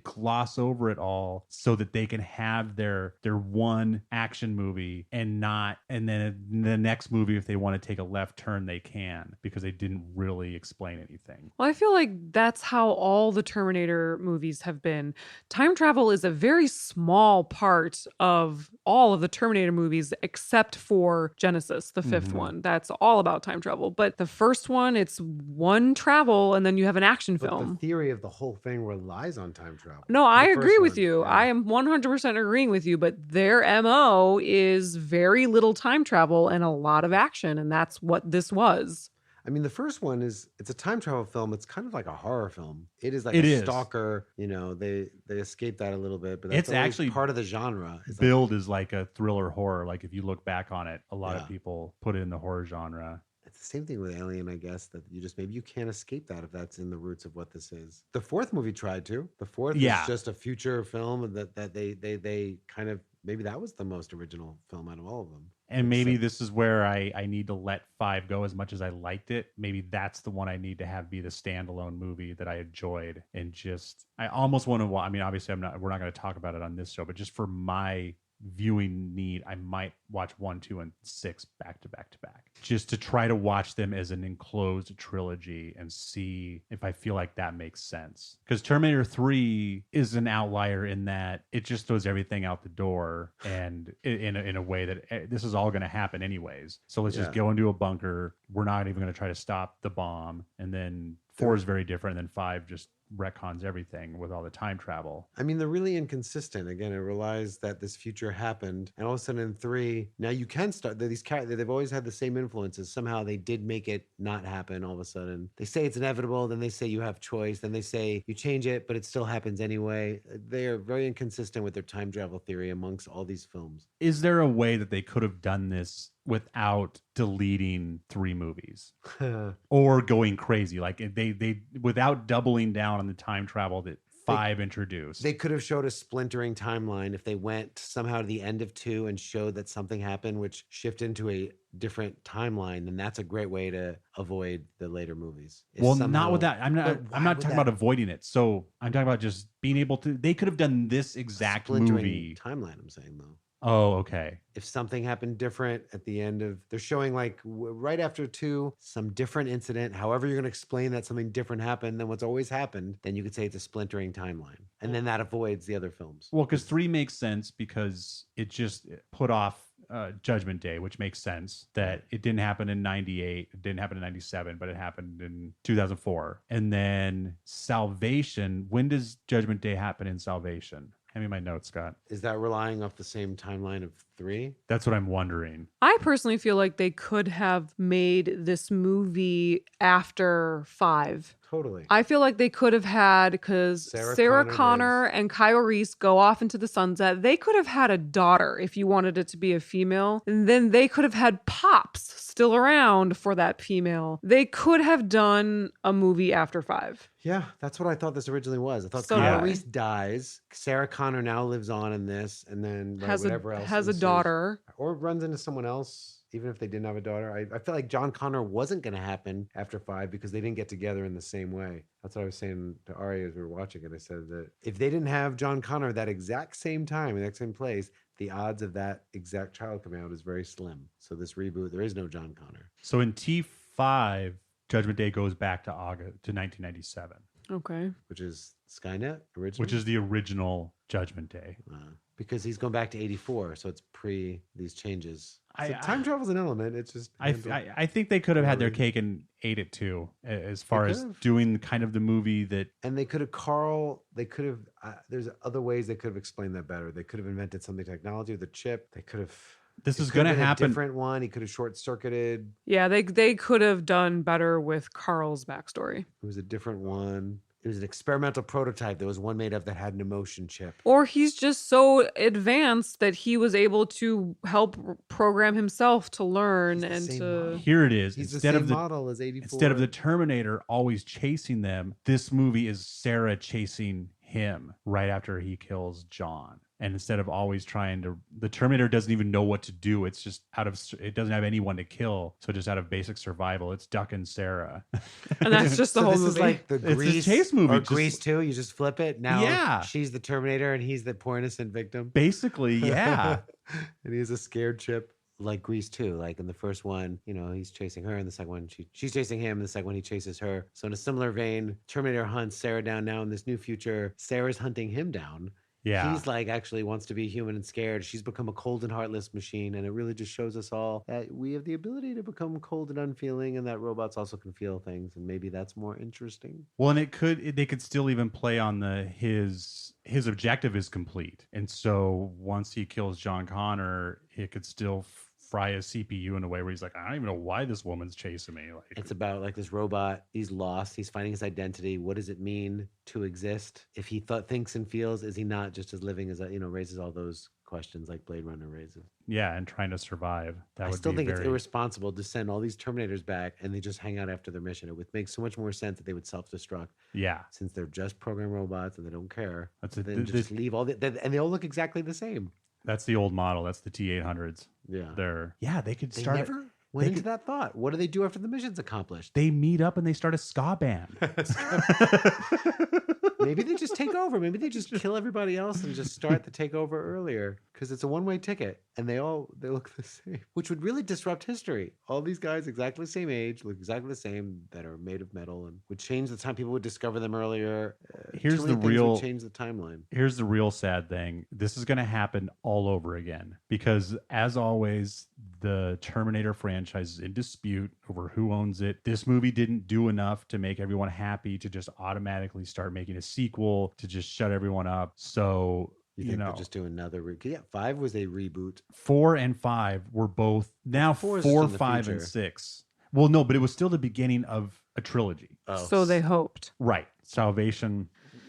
gloss over it all so that they can have their one action movie and then in the next movie, if they want to take a left turn, they can, because they didn't really explain anything.
Well, I feel like that's how all the Terminator movies have been. Time travel is a very small part of all of the Terminator movies, except for Genesis, the fifth one. That's all about time travel. But the first one, it's one travel, and then you have an action
But
film.
the theory of the whole thing relies on time travel.
No, I
The
agree
first
with
one,
you.
yeah.
I am 100% agreeing with you, but their MO is very little time travel and a lot of action, and that's what this was.
I mean, the first one it's a time travel film. It's kind of like a horror film. It is like
It
a
is.
stalker. You know, they escape that a little bit, but that's
It's
always
actually
part of the genre. It's like,
Build is like a thriller horror. Like if you look back on it, a lot
Yeah.
of people put it in the horror genre.
it's the same thing with Alien, I guess, that maybe you can't escape that if that's in the roots of what this is. The fourth movie tried to. The fourth
Yeah.
is just a future film that they kind of, maybe that was the most original film out of all of them.
And maybe
Except-
this is where I need to let 5 go. As much as I liked it, maybe that's the one I need to have be the standalone movie that I enjoyed. And just, I almost want to watch. I mean, obviously we're not going to talk about it on this show, but just for my viewing need, I might watch 1, 2, and 6 back to back to back, just to try to watch them as an enclosed trilogy and see if I feel like that makes sense. Because Terminator 3 is an outlier in that it just throws everything out the door, and in a way that this is all going to happen anyways. So let's just
Yeah.
go into a bunker. We're not even going to try to stop the bomb. And then 4 is very different, and then 5 just retcons everything with all the time travel.
I mean, they're really inconsistent. Again, it relies that this future happened, and all of a sudden in 3, now you can start these characters. They've always had the same influences. Somehow they did make it not happen. All of a sudden, they say it's inevitable, then they say you have choice, then they say you change it, but it still happens anyway. They are very inconsistent with their time travel theory amongst all these films.
Is there a way that they could have done this without deleting 3 movies or going crazy, like they without doubling down on the time travel that 5 introduced?
They could have showed a splintering timeline if they went somehow to the end of 2 and showed that something happened which shifted into a different timeline. Then that's a great way to avoid the later movies. If
Well,
somehow-
not with that. I'm
But
not.
why
I'm not
would
talking
that-
about avoiding it. So I'm talking about just being able to. They could have done this exact
splintering
movie.
timeline. I'm saying though.
Oh, okay.
If something happened different at the end of, they're showing like right after 2, some different incident. However, you're going to explain that something different happened than what's always happened, then you could say it's a splintering timeline. And then that avoids the other films.
Well, because 3 makes sense because it just put off Judgment Day, which makes sense that it didn't happen in 98, it didn't happen in 97, but it happened in 2004. And then Salvation, when does Judgment Day happen in Salvation? Hand me my notes, Scott.
Is that relying off the same timeline of 3?
That's what I'm wondering.
I personally feel like they could have made this movie after 5.
Totally.
I feel like they could have had, because
Sarah
Sarah
Connor
Connor and Kyle Reese go off into the sunset. They could have had a daughter if you wanted it to be a female. And then they could have had Pops still around for that female. They could have done a movie after 5.
Yeah, that's what I thought this originally was. I thought
So
Kyle
did I.
Reese dies. Sarah Connor now lives on in this, and then
Has
whatever else
a
ensues.
daughter.
Or runs into someone else, even if they didn't have a daughter. I feel like John Connor wasn't going to happen after 5 because they didn't get together in the same way. That's what I was saying to Ari as we were watching it. I said that if they didn't have John Connor that exact same time, in that same place, the odds of that exact child coming out is very slim. So this reboot, there is no John Connor.
So in T5, Judgment Day goes back to August to 1997,
Okay.
Which is Skynet originally?
which is the original Judgment Day.
because he's going back to 84, so it's pre these changes. So
I-
time travel's an element. It's just
I think they could have had their
Really?
cake and ate it too, as far as
could've.
doing kind of the movie that
and they could have there's other ways they could have explained that better. They could have invented something technology with a chip. They could have
this is
could have
going to
been
happen.
a different one. He could have short circuited.
Yeah, they could have done better with Carl's backstory.
It was a different one. It was an experimental prototype. There was one made of that had an emotion chip.
Or he's just so advanced that he was able to help program himself to learn
He's the
and
same
to.
model.
Here it is.
He's
Instead
the
of
same
the
model as 84.
instead of the Terminator always chasing them, this movie is Sarah chasing him right after he kills John. And instead of always trying to, the Terminator doesn't even know what to do. It's just it doesn't have anyone to kill. So just out of basic survival, it's ducking Sarah.
And that's just the
So
whole
this
movie.
is like the
It's a
Grease
chase movie,
or
just-
Grease 2. You just flip it. Now
Yeah.
she's the Terminator and he's the poor innocent victim.
Basically, yeah.
And he's a scared chip. Like Grease 2, like in the first one, he's chasing her. In the second one, she's chasing him. In the second one, he chases her. So in a similar vein, Terminator hunts Sarah down. Now in this new future, Sarah's hunting him down.
Yeah.
He's like actually wants to be human and scared. She's become a cold and heartless machine. And it really just shows us all that we have the ability to become cold and unfeeling, and that robots also can feel things. And maybe that's more interesting.
Well, and they could still even play on his objective is complete. And so once he kills John Connor, it could still fry his CPU in a way where he's like, I don't even know why this woman's chasing me. Like,
It's about like this robot. He's lost. He's finding his identity. What does it mean to exist? If he thinks and feels, is he not just as living as raises all those questions like Blade Runner raises.
yeah, and trying to survive. That
I
would
still
be
think
very...
it's irresponsible to send all these Terminators back and they just hang out after their mission. It would make so much more sense that they would self-destruct.
Yeah,
Since they're just program robots and they don't care.
That's
Then just leave all and they all look exactly the same.
that's the old model. That's the T-800s.
Yeah.
They could
They
start.
never went into that thought. What do they do after the mission's accomplished?
They meet up and they start a ska band.
Maybe they just take over. Maybe they just kill everybody else and just start the takeover earlier because it's a one-way ticket and they look the same, which would really disrupt history. All these guys exactly the same age, look exactly the same, that are made of metal, and would change the time people would discover them earlier.
Here's
Too many
the
things
real-
would change the timeline.
Here's the real sad thing. This is going to happen all over again because, as always, the Terminator franchise is in dispute over who owns it. This movie didn't do enough to make everyone happy to just automatically start making a sequel to just shut everyone up. So,
You think they'll just do another? Yeah, 5 was a reboot.
4 and 5 were both now
4 is
4,
in the
5, and
future.
6. Well, no, but it was still the beginning of a trilogy.
Oh,
So they hoped.
Right. Salvation,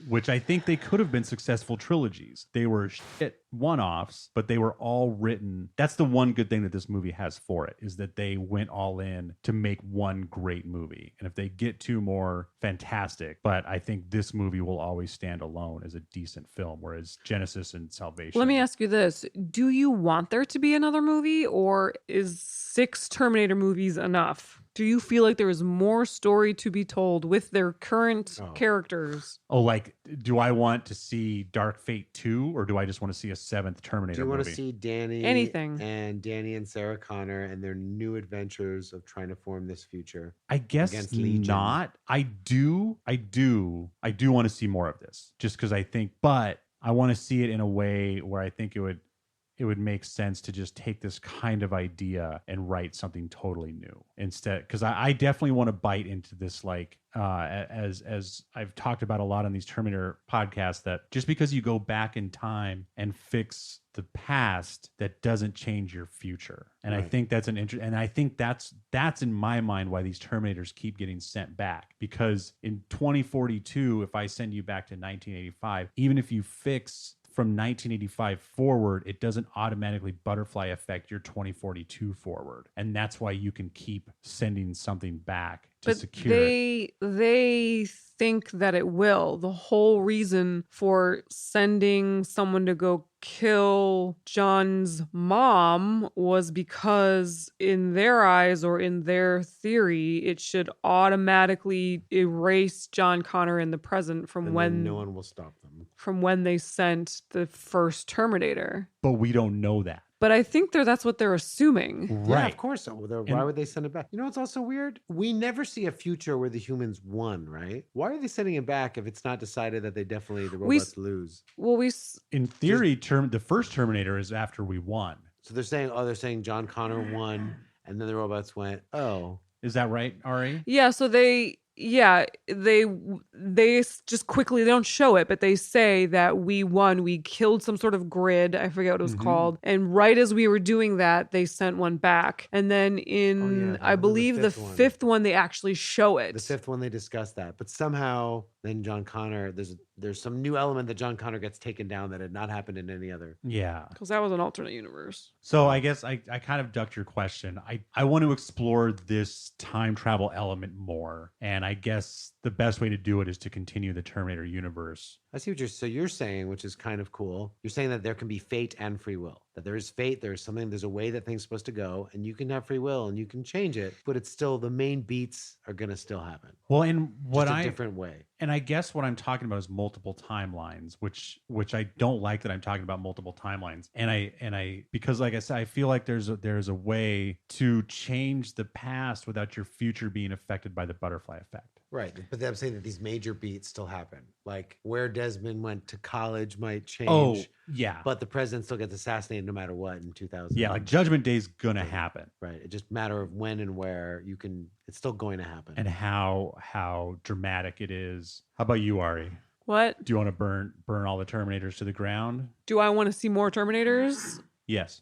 which I think they could have been successful trilogies. They were shit one-offs, but they were all written. That's the one good thing that this movie has for it, is that they went all in to make one great movie. And if they get 2 more, fantastic. But I think this movie will always stand alone as a decent film, whereas Genesis and Salvation.
Let me ask you this. Do you want there to be another movie, or is 6 Terminator movies enough? Do you feel like there is more story to be told with their current characters?
Oh, like, do I want to see Dark Fate 2, or do I just want to see a 7th Terminator
Do you want
movie?
to see Danny and Danny and Sarah Connor and their new adventures of trying to form this future?
I guess
against Legion?
not. I do want to see more of this, just because I think, but I want to see it in a way where I think it would make sense to just take this kind of idea and write something totally new instead. Because I definitely want to bite into this, like, as I've talked about a lot on these Terminator podcasts, that just because you go back in time and fix the past, that doesn't change your future. And I think that's and I think that's in my mind why these Terminators keep getting sent back. Because in 2042, if I send you back to 1985, even if you fix from 1985 forward, it doesn't automatically butterfly affect your 2042 forward. And that's why you can keep sending something back to secure it.
They think that it will. The whole reason for sending someone to go kill John's mom was because in their eyes, or in their theory, it should automatically erase John Connor in the present from
And
when
then no one will stop them.
from when they sent the first Terminator.
But we don't know that.
But I think that's what they're assuming.
Yeah,
Right.
of course. So why would they send it back? You know, it's also weird. We never see a future where the humans won, right? Why are they sending it back if it's not decided that the robots lose?
Well,
In theory, the first Terminator is after we won.
So they're saying John Connor won, and then the robots went, oh.
Is that right, Ari?
yeah, so they just quickly, they don't show it, but they say that we won. We killed some sort of grid. I forget what it was called. And right as we were doing that, they sent one back. And then I believe the fifth one, they actually show it.
The 5th one, they discussed that. But somehow then John Connor, there's some new element that John Connor gets taken down that had not happened in any other.
Yeah.
Because that was an alternate universe.
So I guess I kind of ducked your question. I want to explore this time travel element more. And I guess the best way to do it is to continue the Terminator universe.
I see what you're saying, which is kind of cool. You're saying that there can be fate and free will. That there is fate, there's a way that things are supposed to go, and you can have free will and you can change it, but it's still the main beats are gonna still happen.
Well, and
Just a different way.
And I guess what I'm talking about is multiple timelines, which I don't like that I'm talking about multiple timelines. And I because like I said, I feel like there's a way to change the past without your future being affected by the butterfly effect.
Right. But I'm saying that these major beats still happen. Like where Desmond went to college might change.
Oh, yeah.
But the president still gets assassinated no matter what in 2000.
Yeah, like Judgment Day's gonna happen.
Right. It's just a matter of when and where it's still going to happen.
And how dramatic it is. How about you, Ari?
What?
Do you want to burn all the Terminators to the ground?
Do I want to see more Terminators?
Yes.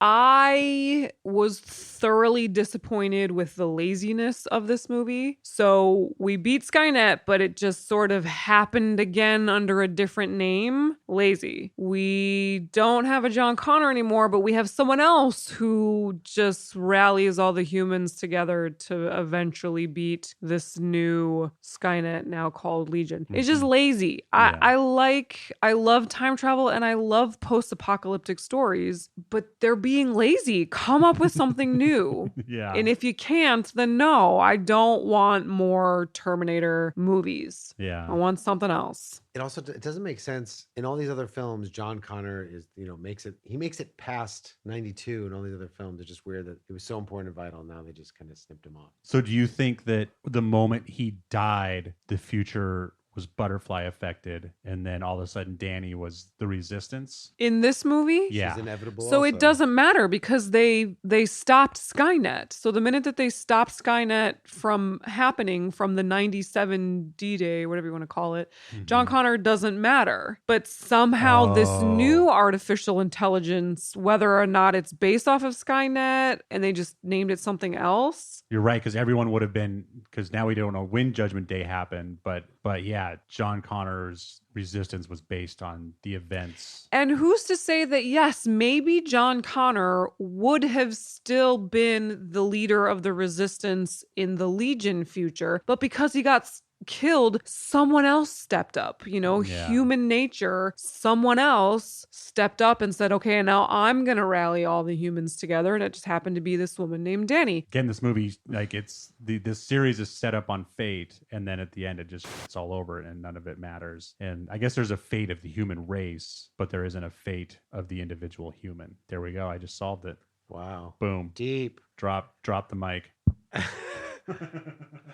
I was thoroughly disappointed with the laziness of this movie. So we beat Skynet, but it just sort of happened again under a different name. Lazy. We don't have a John Connor anymore, but we have someone else who just rallies all the humans together to eventually beat this new Skynet now called Legion. It's just lazy. I love time travel and I love post-apocalyptic stories, but they're being lazy. Come up with something new.
Yeah.
And if you can't, then no, I don't want more Terminator movies.
Yeah.
I want something else.
It doesn't make sense in all these other films. John Connor makes it past 92, and all these other films. It's just weird that it was so important and vital. Now they just kind of snipped him off.
So do you think that the moment he died, the future was butterfly affected, and then all of a sudden Danny was the resistance?
In this movie?
Yeah.
She's inevitable.
So it doesn't matter because they stopped Skynet. So the minute that they stopped Skynet from happening from the 97 D-Day, whatever you want to call it, John Connor doesn't matter. But somehow this new artificial intelligence, whether or not it's based off of Skynet and they just named it something else.
You're right, because everyone would have been, because now we don't know when Judgment Day happened, but yeah, John Connor's resistance was based on the events.
And who's to say that, yes, maybe John Connor would have still been the leader of the resistance in the Legion future, but because he got killed, someone else stepped up, human nature. Someone else stepped up and said, okay, now I'm going to rally all the humans together. And it just happened to be this woman named Danny.
Again, this movie, like this series is set up on fate. And then at the end, it's all over and none of it matters. And I guess there's a fate of the human race, but there isn't a fate of the individual human. There we go. I just solved it.
Wow.
Boom.
Deep.
Drop the mic.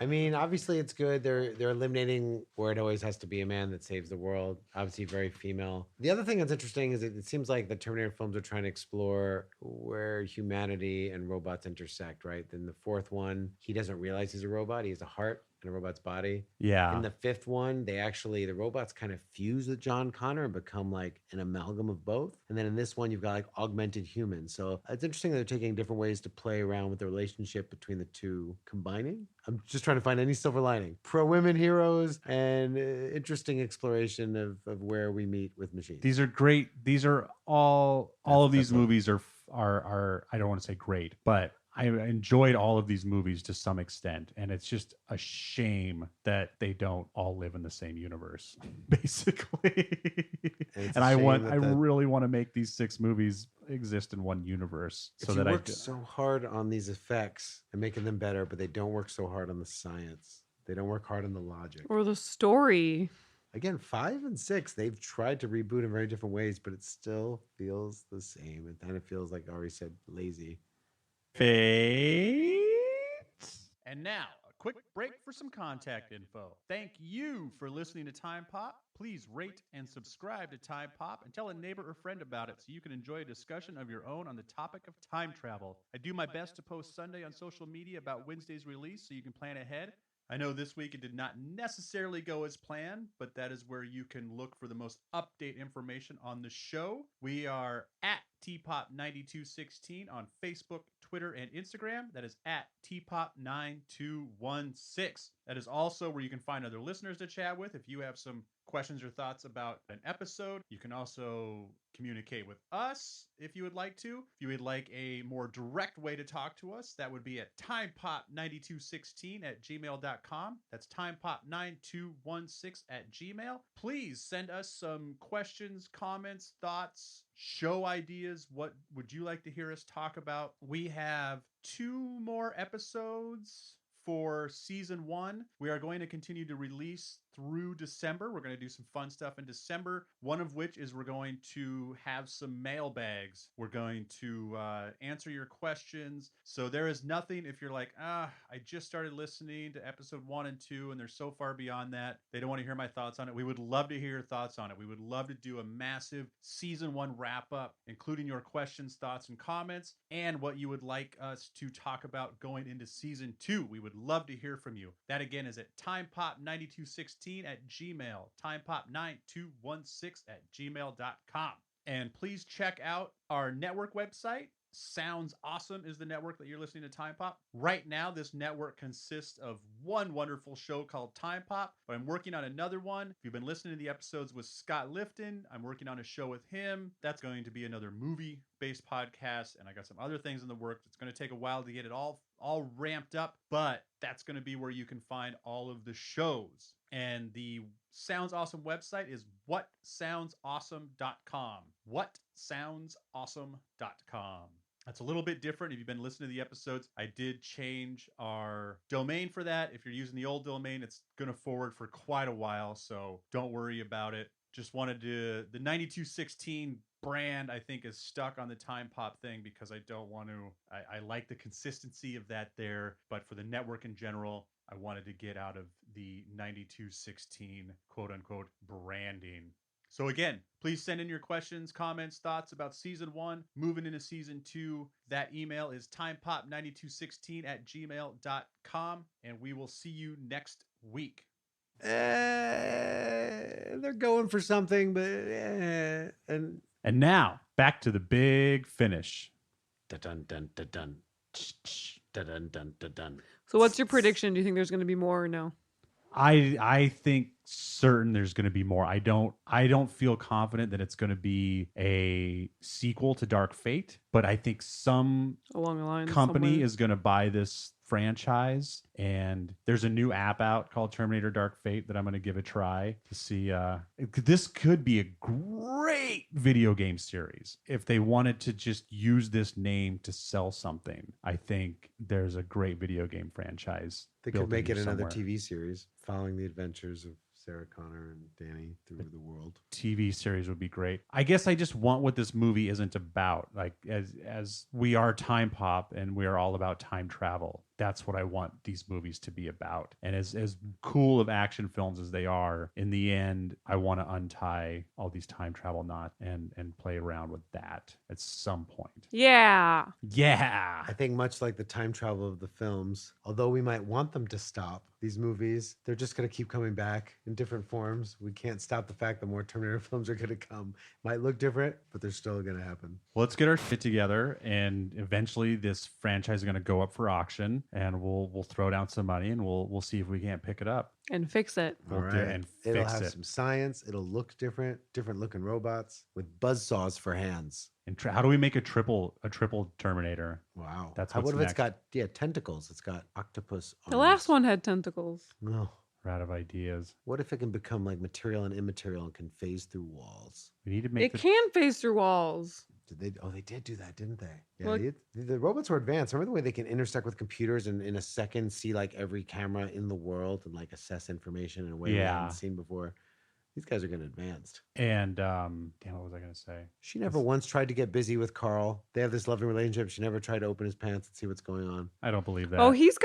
I mean, obviously it's good. They're eliminating where it always has to be a man that saves the world. Obviously very female. The other thing that's interesting is it seems like the Terminator films are trying to explore where humanity and robots intersect, right? Then the fourth one, he doesn't realize he's a robot. He has a heart in a robot's body.
Yeah.
In the fifth one, the robots kind of fuse with John Connor and become like an amalgam of both. And then in this one, you've got like augmented humans. So it's interesting that they're taking different ways to play around with the relationship between the two combining. I'm just trying to find any silver lining. Pro women heroes and interesting exploration of where we meet with machines.
These are great. These are all of these movies are I don't want to say great, but I enjoyed all of these movies to some extent, and it's just a shame that they don't all live in the same universe, basically. And I really want to make these 6 movies exist in one universe.
So that I work so hard on these effects and making them better, but they don't work so hard on the science. They don't work hard on the logic
or the story.
Again, 5 and 6, they've tried to reboot in very different ways, but it still feels the same. It kind of feels like Ari said, lazy.
Fate. And now, a quick break for some contact info. Thank you for listening to Time Pop. Please rate and subscribe to Time Pop and tell a neighbor or friend about it so you can enjoy a discussion of your own on the topic of time travel. I do my best to post Sunday on social media about Wednesday's release so you can plan ahead. I know this week it did not necessarily go as planned, but that is where you can look for the most update information on the show. We are at tpop9216 on Facebook, Twitter, and Instagram. That is at tpop9216. That is also where you can find other listeners to chat with. If you have some questions or thoughts about an episode. You can also communicate with us if you would like to. If you would like a more direct way to talk to us, that would be at timepop9216@gmail.com. That's timepop9216@gmail. Please send us some questions, comments, thoughts, show ideas. What would you like to hear us talk about? We have 2 more episodes for season 1. We are going to continue to release through December. We're going to do some fun stuff in December, one of which is we're going to have some mailbags. We're going to answer your questions. So there is nothing, if you're like, I just started listening to episode 1 and 2 and they're so far beyond that, they don't want to hear my thoughts on it. We would love to hear your thoughts on it. We would love to do a massive season 1 wrap up, including your questions, thoughts, and comments, and what you would like us to talk about going into season 2. We would love to hear from you. That again is at timepop9216@gmail, timepop9216@gmail.com. And please check out our network website. Sounds Awesome is the network that you're listening to Time Pop. Right now, this network consists of one wonderful show called Time Pop, but I'm working on another one. If you've been listening to the episodes with Scott Lifton, I'm working on a show with him. That's going to be another movie-based podcast, and I got some other things in the works. It's going to take a while to get it all ramped up, but that's going to be where you can find all of the shows. And the Sounds Awesome website is whatsoundsawesome.com. Whatsoundsawesome.com. That's a little bit different. If you've been listening to the episodes, I did change our domain for that. If you're using the old domain, it's going to forward for quite a while, so don't worry about it. Just wanted to, the 9216 brand, I think, is stuck on the Time Pop thing because I don't want to, I like the consistency of that there, but for the network in general, I wanted to get out of the 9216 quote unquote branding. So again, please send in your questions, comments, thoughts about season 1, moving into season 2. That email is timepop9216@gmail.com, and we will see you next week.
They're going for something, but and
now back to the big finish.
dun dun dun dun dun dun dun dun.
So what's your prediction? Do you think there's going to be more or no?
I think certain there's going to be more. I don't feel confident that it's going to be a sequel to Dark Fate, but I think some
Along the line,
company
somewhere.
is going to buy this franchise, and there's a new app out called Terminator Dark Fate that I'm going to give a try to see. This could be a great video game series if they wanted to just use this name to sell something. I think there's a great video game franchise.
They
built
could make
in
it
here
another
somewhere.
TV series following the adventures of Sarah Connor and Danny through the world.
TV series would be great. I guess I just want what this movie isn't about. Like as we are Time Pop and we are all about time travel. That's what I want these movies to be about. And as cool of action films as they are, in the end, I want to untie all these time travel knots and play around with that at some point.
Yeah.
Yeah.
I think much like the time travel of the films, although we might want them to stop, these movies, they're just going to keep coming back in different forms. We can't stop the fact that more Terminator films are going to come. Might look different, but they're still going to happen.
Well, let's get our shit together, and eventually this franchise is going to go up for auction, and we'll throw down some money, and we'll see if we can't pick it up.
And fix it.
We'll
All
do
right.
it and
It'll
fix
have
it.
some science. It'll look different looking robots with buzzsaws for hands.
And how do we make a triple Terminator?
Wow.
That's
How,
what's
what if it's
next.
got tentacles? It's got octopus
The
arms.
last one had tentacles.
No.
We're out of ideas.
What if it can become like material and immaterial and can phase through walls?
We need to make
It can phase through walls.
Did they? Oh, they did do that, didn't they? Yeah,
Well-
the robots were advanced. Remember the way they can intersect with computers and in a second see like every camera in the world and like assess information in a way we
Yeah.
haven't seen before. These guys are getting advanced.
And damn, what was I gonna say?
She never once tried to get busy with Carl. They have this loving relationship. She never tried to open his pants and see what's going on.
I don't believe that.
Oh, he's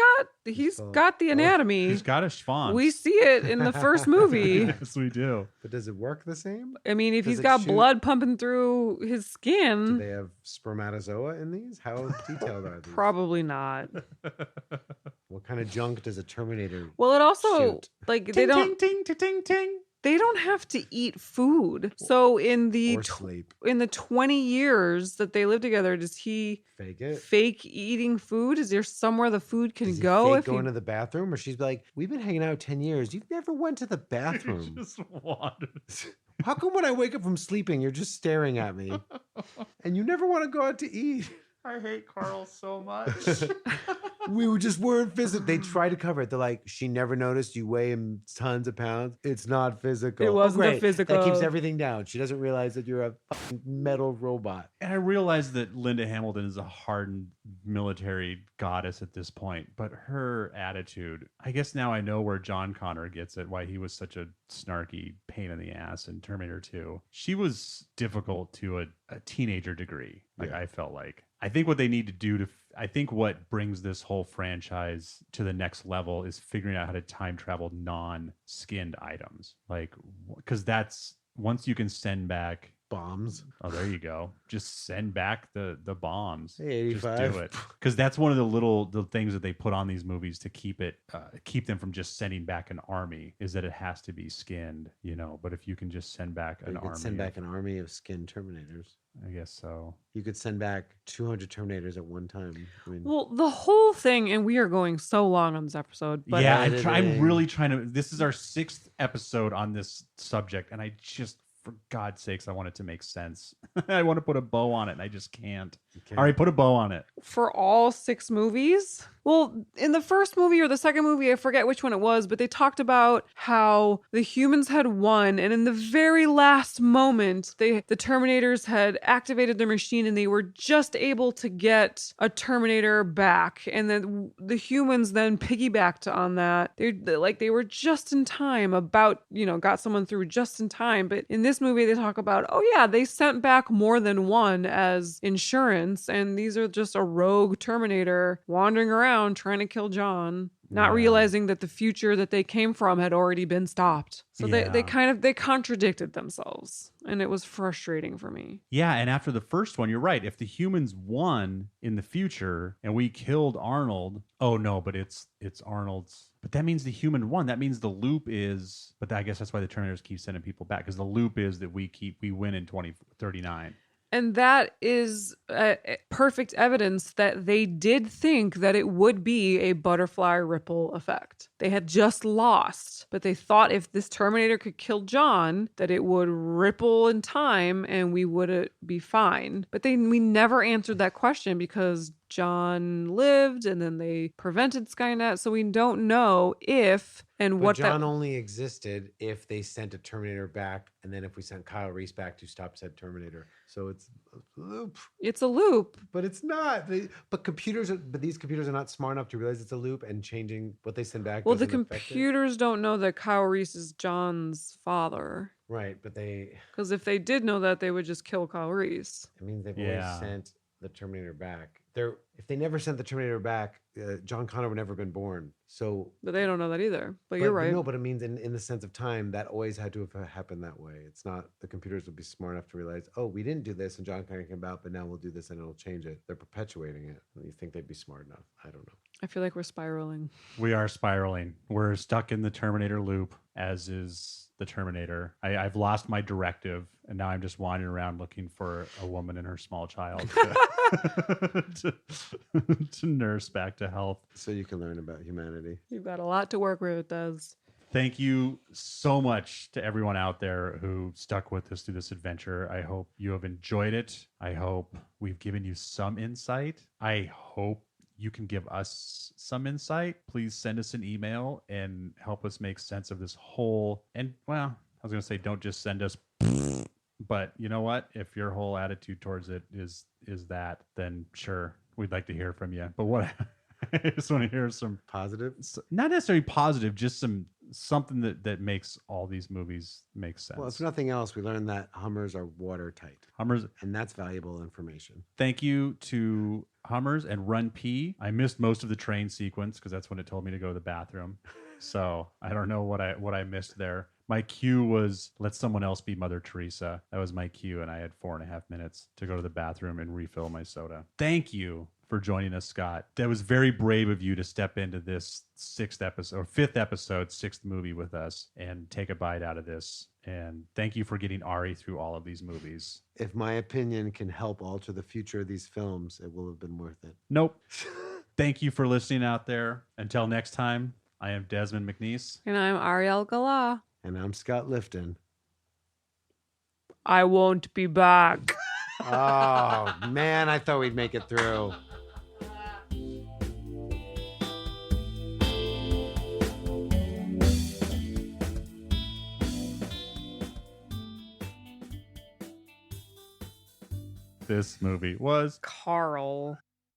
So-
got the anatomy.
He's got a schwanz.
We see it in the first movie.
Yes, we do.
But does it work the same?
I mean, if
Does
he's
it
got
shoot-
blood pumping through his
Do
skin,
they have spermatozoa in these? How detailed are these?
probably not.
What kind of junk does a Terminator?
Well, it also
Shoot.
like they
Ting,
don't.
ting, ting, ting, ting.
they don't have to eat food. So in the
Or sleep.
in the 20 years that they live together, does he
Fake it.
fake eating food? Is there somewhere the food can
Does he
go
fake
if
going to the bathroom? Or she's like, we've been hanging out 10 years. You've never went to the bathroom.
Just wandered.
How come when I wake up from sleeping, you're just staring at me? And you never want to go out to eat?
I hate Carl so much.
Just weren't physical. They try to cover it. They're like, she never noticed you weigh him tons of pounds. It's not physical.
It wasn't a
great.
physical.
That keeps everything down. She doesn't realize that you're a fucking metal robot.
And I realize that Linda Hamilton is a hardened military goddess at this point, but her attitude, I guess now I know where John Connor gets it, why he was such a snarky pain in the ass in Terminator 2. She was difficult to a teenager degree, like I felt like. I think what they need to do I think what brings this whole franchise to the next level is figuring out how to time travel non-skinned items. Like, because that's, once you can send back
bombs.
Oh, there you go. Just send back the bombs.
Hey, 85.
Just do it. Because that's one of the things that they put on these movies to keep them from just sending back an army, is that it has to be skinned, you know. But if you can just send back an army,
send back an army of skinned Terminators.
I guess so.
You could send back 200 Terminators at one time. I mean,
Well, the whole thing, and we are going so long on this episode, but
yeah, I'm really trying to. This is our 6th episode on this subject, and I just, for God's sakes, I want it to make sense. I want to put a bow on it, and I just can't. All right, put a bow on it.
For all 6 movies? Well, in the first movie or the second movie, I forget which one it was, but they talked about how the humans had won, and in the very last moment, the Terminators had activated their machine, and they were just able to get a Terminator back, and then the humans then piggybacked on that. They were just in time, got someone through just in time. But in this movie, they talk about, oh yeah, they sent back more than one as insurance, and these are just a rogue Terminator wandering around trying to kill John, not realizing that the future that they came from had already been stopped. So they contradicted themselves, and it was frustrating for me.
Yeah, and after the first one, you're right. If the humans won in the future and we killed Arnold, oh no, but it's Arnold's. But that means the human won. That means the loop is. But I guess that's why the Terminators keep sending people back, because the loop is that we win in 2039.
And that is perfect evidence that they did think that it would be a butterfly ripple effect. They had just lost, but they thought if this Terminator could kill John, that it would ripple in time and we would be fine. But we never answered that question, because John lived and then they prevented Skynet. So we don't know if and what
John only existed if they sent a Terminator back, and then if we sent Kyle Reese back to stop said Terminator. So it's a loop.
It's a loop.
But it's not. But these computers are not smart enough to realize it's a loop, and changing what they send back.
Well, the computers don't know that Kyle Reese is John's father.
Right, but
because if they did know that, they would just kill Kyle Reese.
It means they've always sent the Terminator back. If they never sent the Terminator back, John Connor would never have been born.
But they don't know that either. But you're right.
No, but it means in the sense of time, that always had to have happened that way. It's not the computers would be smart enough to realize, oh, we didn't do this and John Connor came out, but now we'll do this and it'll change it. They're perpetuating it. You think they'd be smart enough? I don't know.
I feel like we're spiraling.
We are spiraling. We're stuck in the Terminator loop, as is the Terminator. I've lost my directive, and now I'm just wandering around looking for a woman and her small child to nurse back to health.
So you can learn about humanity.
You've got a lot to work with, Des.
Thank you so much to everyone out there who stuck with us through this adventure. I hope you have enjoyed it. I hope we've given you some insight. I hope you can give us some insight. Please send us an email and help us make sense of this whole. And well, I was going to say, don't just send us, but you know what? If your whole attitude towards it is that, then sure, we'd like to hear from you. But what I just want to hear some
positive,
not necessarily positive, just something that makes all these movies make sense.
Well, if nothing else, we learned that Hummers are watertight. And that's valuable information.
Thank you to Hummers and Run P. I missed most of the train sequence because that's when it told me to go to the bathroom. So I don't know what I missed there. My cue was let someone else be Mother Teresa. That was my cue, and I had 4.5 minutes to go to the bathroom and refill my soda. Thank you for joining us, Scott. That was very brave of you to step into this fifth episode, sixth movie with us and take a bite out of this. And thank you for getting Ari through all of these movies.
If my opinion can help alter the future of these films, it will have been worth it.
Nope. Thank you for listening out there. Until next time, I am Desmond McNeese.
And I'm Ariel Gala.
And I'm Scott Lifton.
I won't be back.
Oh, man, I thought we'd make it through.
This movie was
Carl.